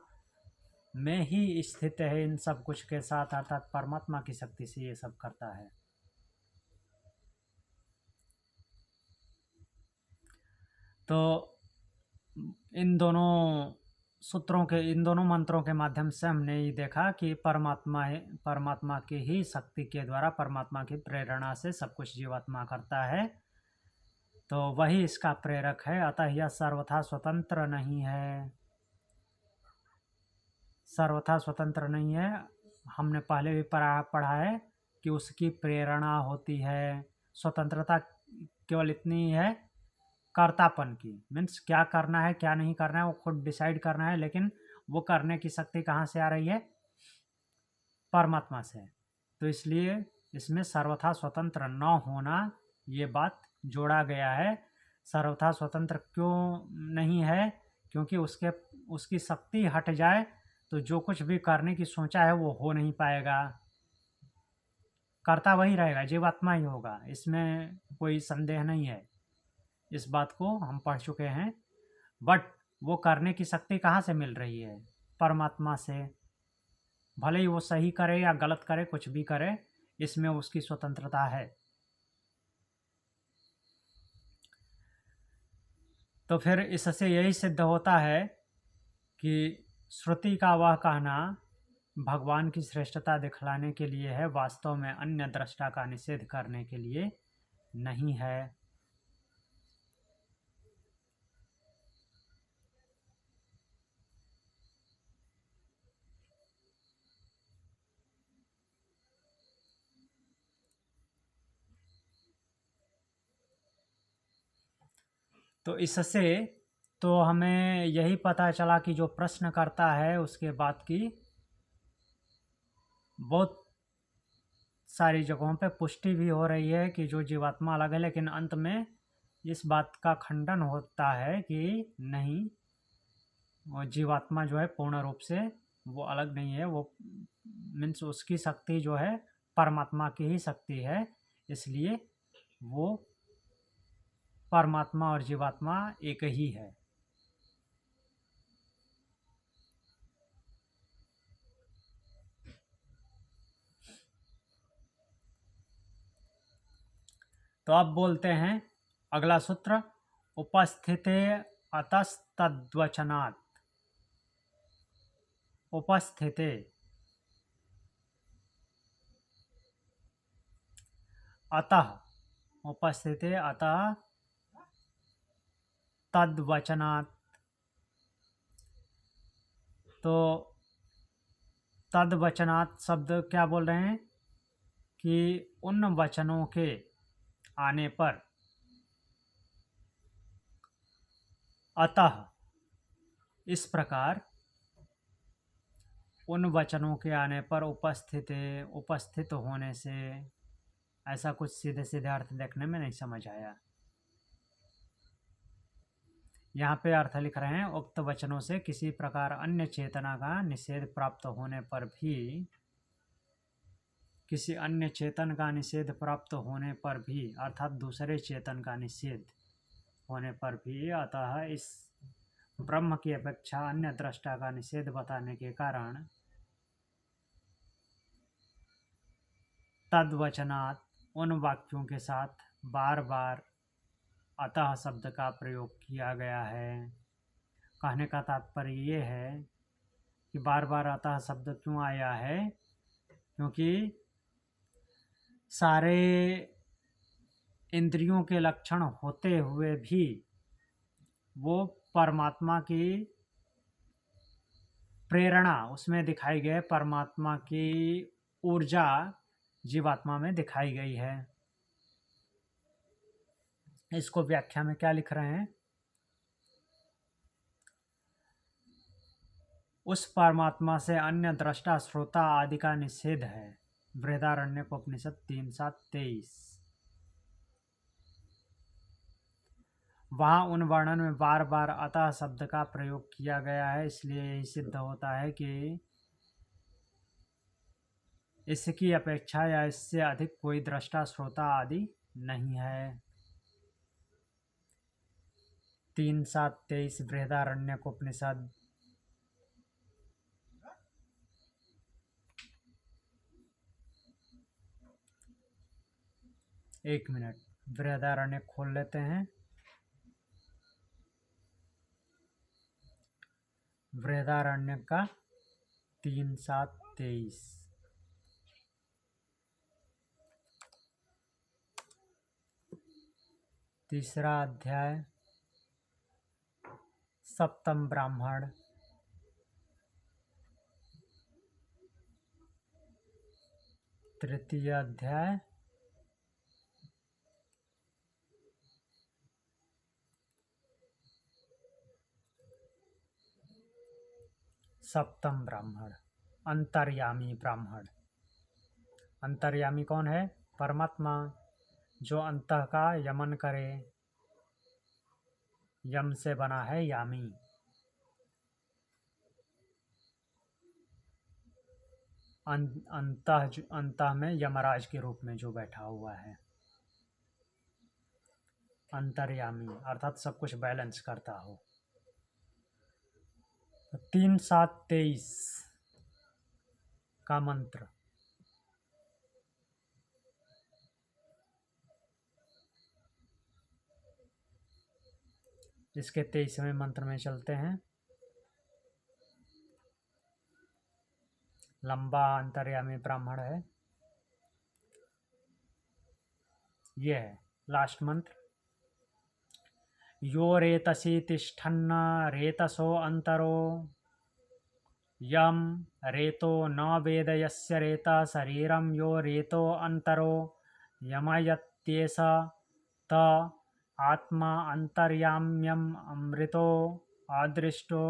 में ही स्थित है इन सब कुछ के साथ, अर्थात परमात्मा की शक्ति से ये सब करता है। तो इन दोनों सूत्रों के, इन दोनों मंत्रों के माध्यम से हमने ये देखा कि परमात्मा की ही शक्ति के द्वारा, परमात्मा की प्रेरणा से सब कुछ जीवात्मा करता है, तो वही इसका प्रेरक है। अतः यह सर्वथा स्वतंत्र नहीं है, सर्वथा स्वतंत्र नहीं है। हमने पहले भी पढ़ा है कि उसकी प्रेरणा होती है। स्वतंत्रता केवल इतनी है कर्तापन की, मीन्स क्या करना है क्या नहीं करना है वो खुद डिसाइड करना है, लेकिन वो करने की शक्ति कहाँ से आ रही है? परमात्मा से। तो इसलिए इसमें सर्वथा स्वतंत्र न होना, ये बात जोड़ा गया है। सर्वथा स्वतंत्र क्यों नहीं है? क्योंकि उसकी शक्ति हट जाए तो जो कुछ भी करने की सोचा है वो हो नहीं पाएगा, करता वही रहेगा, जीवात्मा ही होगा, इसमें कोई संदेह नहीं है। इस बात को हम पढ़ चुके हैं। बट वो करने की शक्ति कहाँ से मिल रही है? परमात्मा से। भले ही वो सही करे या गलत करे, कुछ भी करे, इसमें उसकी स्वतंत्रता है। तो फिर इससे यही सिद्ध होता है कि श्रुति का वह कहना भगवान की श्रेष्ठता दिखलाने के लिए है, वास्तव में अन्य दृष्टा का निषेध करने के लिए नहीं है। तो इससे तो हमें यही पता चला कि जो प्रश्न करता है उसके बात की बहुत सारी जगहों पे पुष्टि भी हो रही है कि जो जीवात्मा अलग है, लेकिन अंत में इस बात का खंडन होता है कि नहीं, वो जीवात्मा जो है पूर्ण रूप से वो अलग नहीं है, वो मीन्स उसकी शक्ति जो है परमात्मा की ही शक्ति है, इसलिए वो परमात्मा और जीवात्मा एक ही है। तो अब बोलते हैं अगला सूत्र उपस्थिते अतस्तद्वचनात्। उपस्थिते अतः, उपस्थिते अतः तद्वचनात्। तो तद्वचनात् शब्द क्या बोल रहे हैं कि उन वचनों के आने पर, अतः इस प्रकार, उन वचनों के आने पर उपस्थित होने से, ऐसा कुछ सीधे सीधे अर्थ देखने में नहीं समझ आया। यहाँ पे अर्थ लिख रहे हैं, उक्त वचनों से किसी प्रकार अन्य चेतना का निषेध प्राप्त होने पर भी, किसी अन्य चेतन का निषेध प्राप्त होने पर भी, अर्थात दूसरे चेतन का निषेध होने पर भी, अतः इस ब्रह्म की अपेक्षा अन्य दृष्टा का निषेध बताने के कारण तद्वचनात्, उन वाक्यों के साथ बार बार अतः शब्द का प्रयोग किया गया है। कहने का तात्पर्य ये है कि बार बार अतः शब्द क्यों आया है, क्योंकि सारे इंद्रियों के लक्षण होते हुए भी वो परमात्मा की प्रेरणा, उसमें दिखाई गई परमात्मा की ऊर्जा जीवात्मा में दिखाई गई है। इसको व्याख्या में क्या लिख रहे हैं, उस परमात्मा से अन्य दृष्टा श्रोता आदि का निषेध है। बृहदारण्यकोपनिषद 3:7-23। वहाँ उन वर्णन में बार बार अतः शब्द का प्रयोग किया गया है, इसलिए यही सिद्ध होता है कि इसकी अपेक्षा या इससे अधिक कोई दृष्टा श्रोता आदि नहीं है। 3:7-23 बृहदारण्यकोपनिषद। एक मिनट, बृहदारण्य खोल लेते हैं। बृहदारण्य का 3:7-23। तीसरा अध्याय, सप्तम ब्राह्मण। तृतीय अध्याय, सप्तम ब्राह्मण, अंतर्यामी ब्राह्मण। अंतर्यामी कौन है? परमात्मा, जो अंतः का यमन करे। यम से बना है यामी। अंतः में यमराज के रूप में जो बैठा हुआ है, अंतर्यामी अर्थात सब कुछ बैलेंस करता हो। 3:7-23 का मंत्र। इसके 23वें मंत्र में चलते हैं। लंबा अंतर्यामी ब्राह्मण है। ये है लास्ट मंत्र। यो रेतसी तिष्ठन्न रेतसो अंतरो, यम रेतो न वेद यस्य रेता शरीरम यो रेतो अंतरो, यमयत्येष त आत्मा अंतर्याम्यम अमृतो अदृष्टो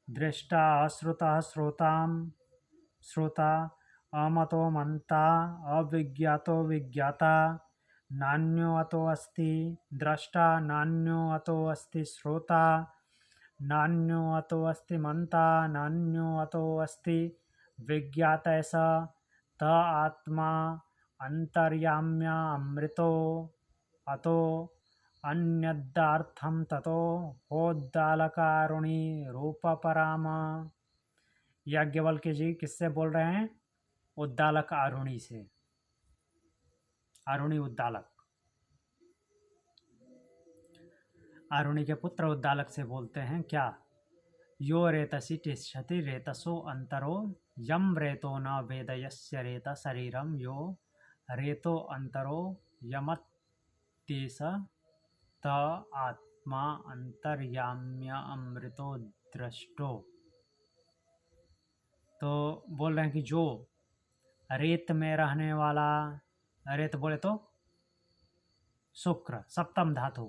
दृष्टा श्रुतः श्रोता अमतो मंता अविज्ञातो विज्ञाता, नान्यो अतो अस्ति द्रष्टा, नान्यो अतो अस्ति श्रोता, नान्यो अतो अस्ति मंता, नान्यो अतो अस्ति विज्ञाता स त आत्मा अंतर्याम्य अमृतो अतो अन्यदार्थम ततो होद्दालकारुणी रूपपराम। याज्ञवल्क्य जी किससे बोल रहे हैं? उद्दालक आरुणी से। आरुणी उद्दालक। आरुणि के पुत्र उद्दालक से बोलते हैं क्या, यो रेतसि तिष्ठति रेतसो अंतरो यम रेतो न वेद यस्य रेत शरीरम यो रेतो अंतरो यमत्तेस त आत्मा अंतर्याम्य अमृतो दृष्टो। तो बोल रहे हैं कि जो रेत में रहने वाला, रेत बोले तो शुक्र सप्तम धातु,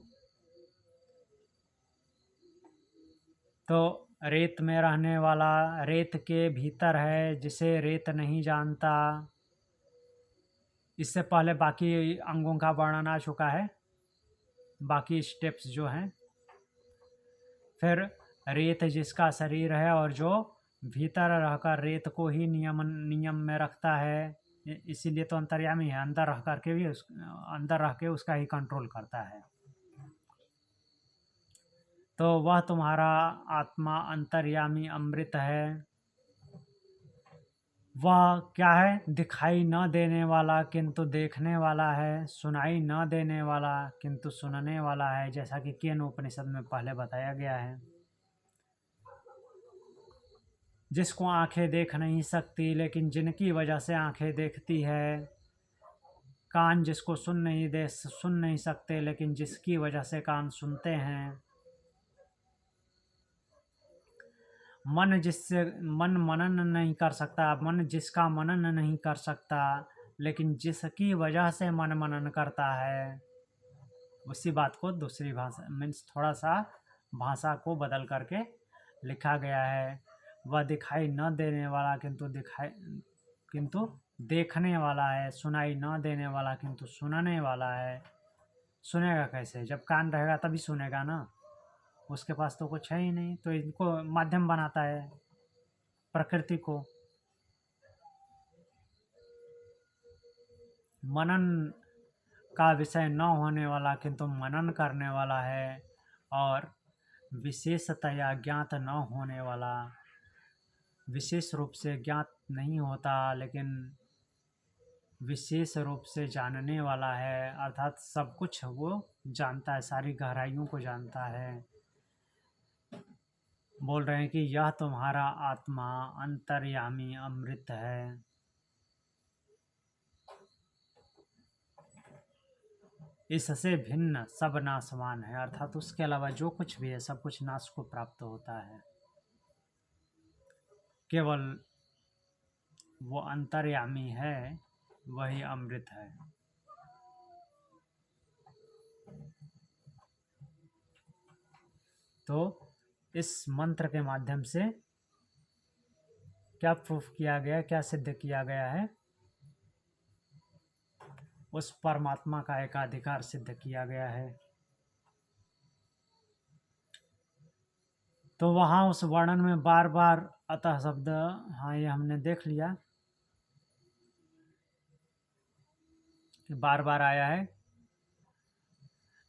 तो रेत में रहने वाला रेत के भीतर है जिसे रेत नहीं जानता। इससे पहले बाकी अंगों का वर्णन आ चुका है, बाकी स्टेप्स जो हैं। फिर रेत जिसका शरीर है और जो भीतर रहकर रेत को ही नियम में रखता है, इसीलिए तो अंतर्यामी है, अंदर रह करके भी अंदर रह के उसका ही कंट्रोल करता है। तो वह तुम्हारा आत्मा अंतर्यामी अमृत है। वह क्या है, दिखाई न देने वाला किंतु देखने वाला है, सुनाई न देने वाला किंतु सुनने वाला है, जैसा कि केन उपनिषद में पहले बताया गया है। जिसको आंखें देख नहीं सकती लेकिन जिनकी वजह से आंखें देखती है, कान जिसको सुन नहीं सकते लेकिन जिसकी वजह से कान सुनते हैं, मन मनन नहीं कर सकता, मन जिसका मनन नहीं कर सकता लेकिन जिसकी वजह से मन मनन करता है, उसी बात को दूसरी भाषा मीन्स थोड़ा सा भाषा को बदल करके लिखा गया है। वह दिखाई न देने वाला किंतु देखने वाला है, सुनाई न देने वाला किंतु सुनने वाला है। सुनेगा कैसे, जब कान रहेगा तभी सुनेगा ना, उसके पास तो कुछ है ही नहीं, तो इनको माध्यम बनाता है प्रकृति को। मनन का विषय न होने वाला किंतु मनन करने वाला है, और विशेषतया ज्ञात न होने वाला, विशेष रूप से ज्ञात नहीं होता लेकिन विशेष रूप से जानने वाला है, अर्थात सब कुछ वो जानता है, सारी गहराइयों को जानता है। बोल रहे हैं कि यह तुम्हारा आत्मा अंतर्यामी अमृत है। इससे भिन्न सब नाशवान है, अर्थात उसके अलावा जो कुछ भी है सब कुछ नाश को प्राप्त होता है। केवल वो अंतर्यामी है, वही अमृत है। तो इस मंत्र के माध्यम से क्या प्रूफ किया गया, क्या सिद्ध किया गया है, उस परमात्मा का एकाधिकार सिद्ध किया गया है। तो वहाँ उस वर्णन में बार बार अतः शब्द, हाँ ये हमने देख लिया कि बार बार आया है।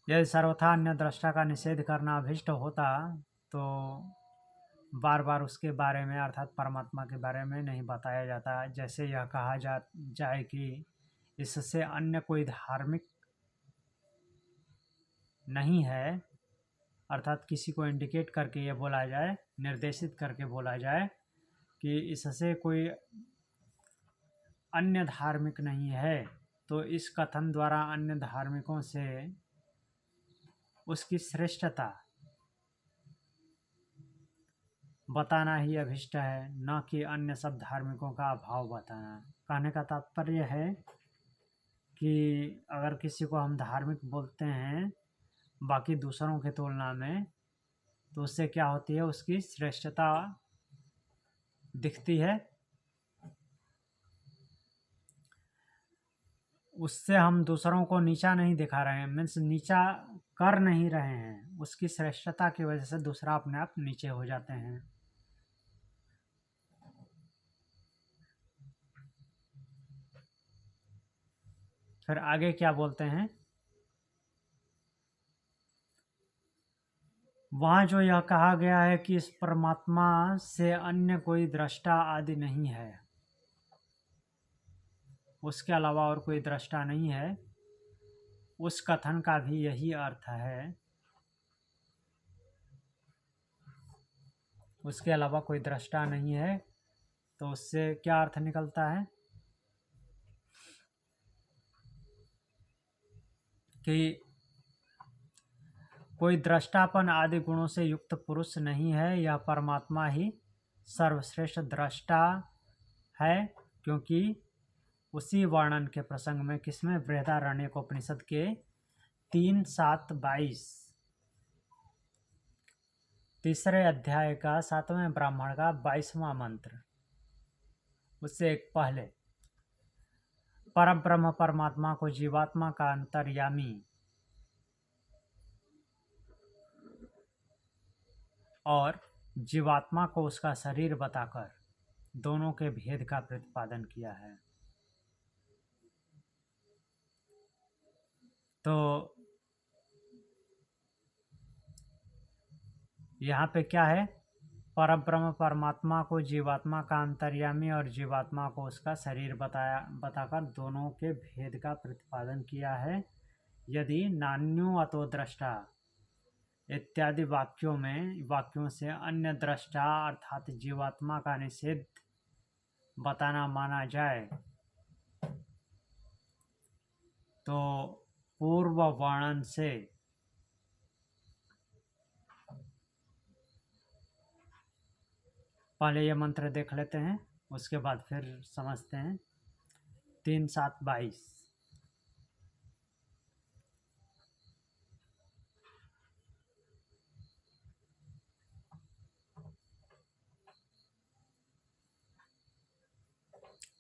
यदि सर्वथा अन्य दृष्टा का निषेध करना अभिष्ट होता तो बार बार उसके बारे में अर्थात परमात्मा के बारे में नहीं बताया जाता। जैसे यह कहा जाए कि इससे अन्य कोई धार्मिक नहीं है, अर्थात किसी को इंडिकेट करके ये बोला जाए, निर्देशित करके बोला जाए कि इससे कोई अन्य धार्मिक नहीं है, तो इस कथन द्वारा अन्य धार्मिकों से उसकी श्रेष्ठता बताना ही अभिष्ट है, न कि अन्य सब धार्मिकों का अभाव बताना। कहने का तात्पर्य है कि अगर किसी को हम धार्मिक बोलते हैं बाकी दूसरों की तुलना में, तो उससे क्या होती है, उसकी श्रेष्ठता दिखती है। उससे हम दूसरों को नीचा नहीं दिखा रहे हैं, मीन्स नीचा कर नहीं रहे हैं, उसकी श्रेष्ठता की वजह से दूसरा अपने आप नीचे हो जाते हैं। फिर आगे क्या बोलते हैं, वहाँ जो यह कहा गया है कि इस परमात्मा से अन्य कोई दृष्टा आदि नहीं है, उसके अलावा और कोई दृष्टा नहीं है, उस कथन का भी यही अर्थ है उसके अलावा कोई दृष्टा नहीं है, तो उससे क्या अर्थ निकलता है कि कोई दृष्टापन आदि गुणों से युक्त पुरुष नहीं है, यह परमात्मा ही सर्वश्रेष्ठ दृष्टा है। क्योंकि उसी वर्णन के प्रसंग में किसमें, बृहदारण्यकोपनिषद के 3:7-22 तीसरे अध्याय का 7वें ब्राह्मण का 22वां मंत्र, उससे एक पहले परम ब्रह्म परमात्मा को जीवात्मा का अंतर्यामी और जीवात्मा को उसका शरीर बताकर दोनों के भेद का प्रतिपादन किया है। तो यहाँ पे क्या है, परम ब्रह्म परमात्मा को जीवात्मा का अंतर्यामी और जीवात्मा को उसका शरीर बताकर दोनों के भेद का प्रतिपादन किया है। यदि नान्यो अतो दृष्टा इत्यादि वाक्यों से अन्य दृष्टा अर्थात जीवात्मा का निषेध बताना माना जाए, तो पूर्व वर्णन से पहले ये मंत्र देख लेते हैं, उसके बाद फिर समझते हैं। 3:7-22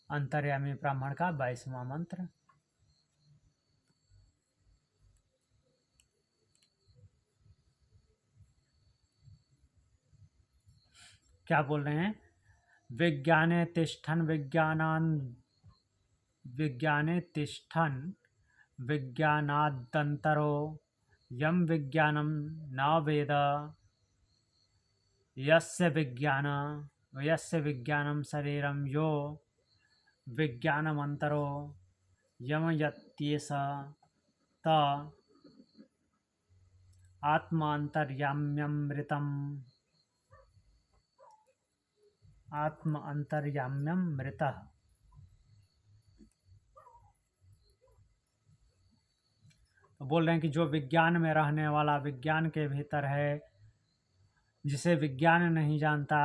अंतर्यामी ब्राह्मण का 22वां मंत्र। क्या बोल रहे हैं, विज्ञाने तिष्ठन् विज्ञानादंतरो यम विज्ञानम न वेद यस्य विज्ञानम शरीरम यो विज्ञानमंतरो यम यत्येष त आत्म अंतर्याम्यमृतः। तो बोल रहे हैं कि जो विज्ञान में रहने वाला, विज्ञान के भीतर है, जिसे विज्ञान नहीं जानता,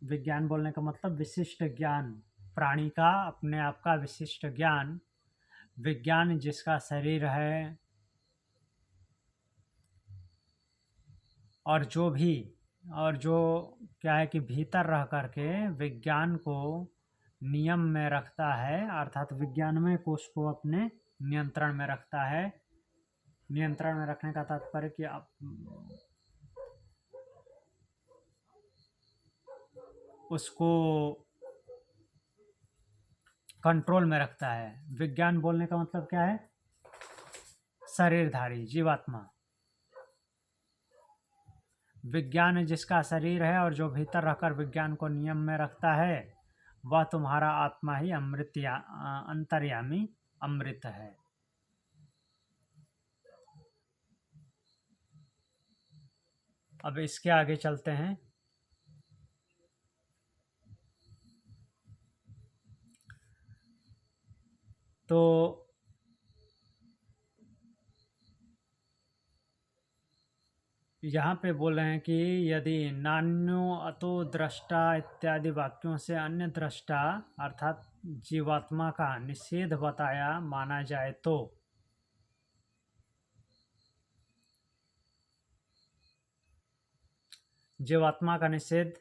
विज्ञान बोलने का मतलब विशिष्ट ज्ञान, प्राणी का अपने आप का विशिष्ट ज्ञान, विज्ञान जिसका शरीर है और जो क्या है कि भीतर रह करके विज्ञान को नियम में रखता है, अर्थात विज्ञानमय कोश को अपने नियंत्रण में रखता है। नियंत्रण में रखने का तात्पर्य कि आप उसको कंट्रोल में रखता है। विज्ञान बोलने का मतलब क्या है, शरीरधारी जीवात्मा। विज्ञान जिसका शरीर है और जो भीतर रहकर विज्ञान को नियम में रखता है, वह तुम्हारा आत्मा ही अंतर्यामी अमृत है। अब इसके आगे चलते हैं। तो यहाँ पे बोल रहे हैं कि यदि नान्यो अतो दृष्टा इत्यादि वाक्यों से अन्य दृष्टा अर्थात जीवात्मा का निषेध बताया माना जाए, तो जीवात्मा का निषेध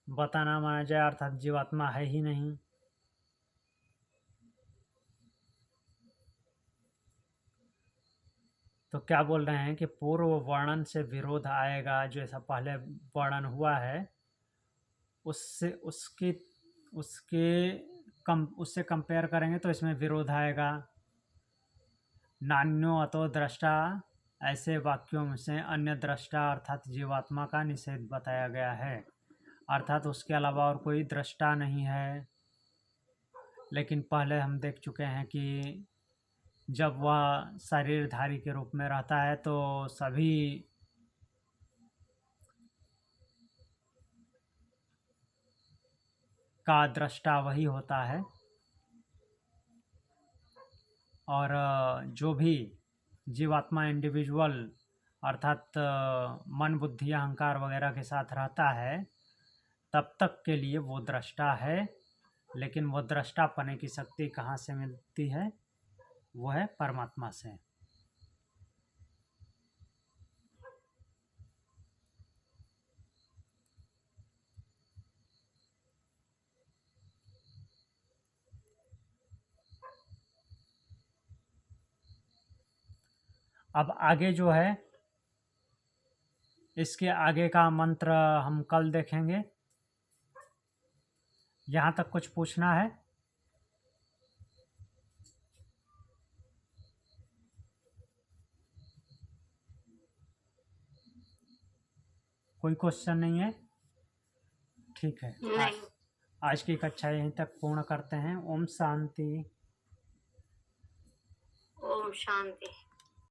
बताना माना जाए अर्थात जीवात्मा है ही नहीं। तो क्या बोल रहे हैं कि पूर्व वर्णन से विरोध आएगा, जो ऐसा पहले वर्णन हुआ है उससे उससे कंपेयर करेंगे तो इसमें विरोध आएगा। नान्यो अतो दृष्टा, ऐसे वाक्यों से अन्य दृष्टा अर्थात जीवात्मा का निषेध बताया गया है, अर्थात उसके अलावा और कोई दृष्टा नहीं है। लेकिन पहले हम देख चुके हैं कि जब वह शरीरधारी के रूप में रहता है तो सभी का दृष्टा वही होता है। और जो भी जीवात्मा इंडिविजुअल अर्थात मन बुद्धि अहंकार वगैरह के साथ रहता है तब तक के लिए वो दृष्टा है, लेकिन वो दृष्टा पने की शक्ति कहाँ से मिलती है? वो है परमात्मा से। अब आगे जो है इसके आगे का मंत्र हम कल देखेंगे। यहाँ तक कुछ पूछना है? कोई क्वेश्चन नहीं है? ठीक है, नहीं। आज की कक्षा यहीं तक पूर्ण करते हैं। ओम शांति। ओम शांति।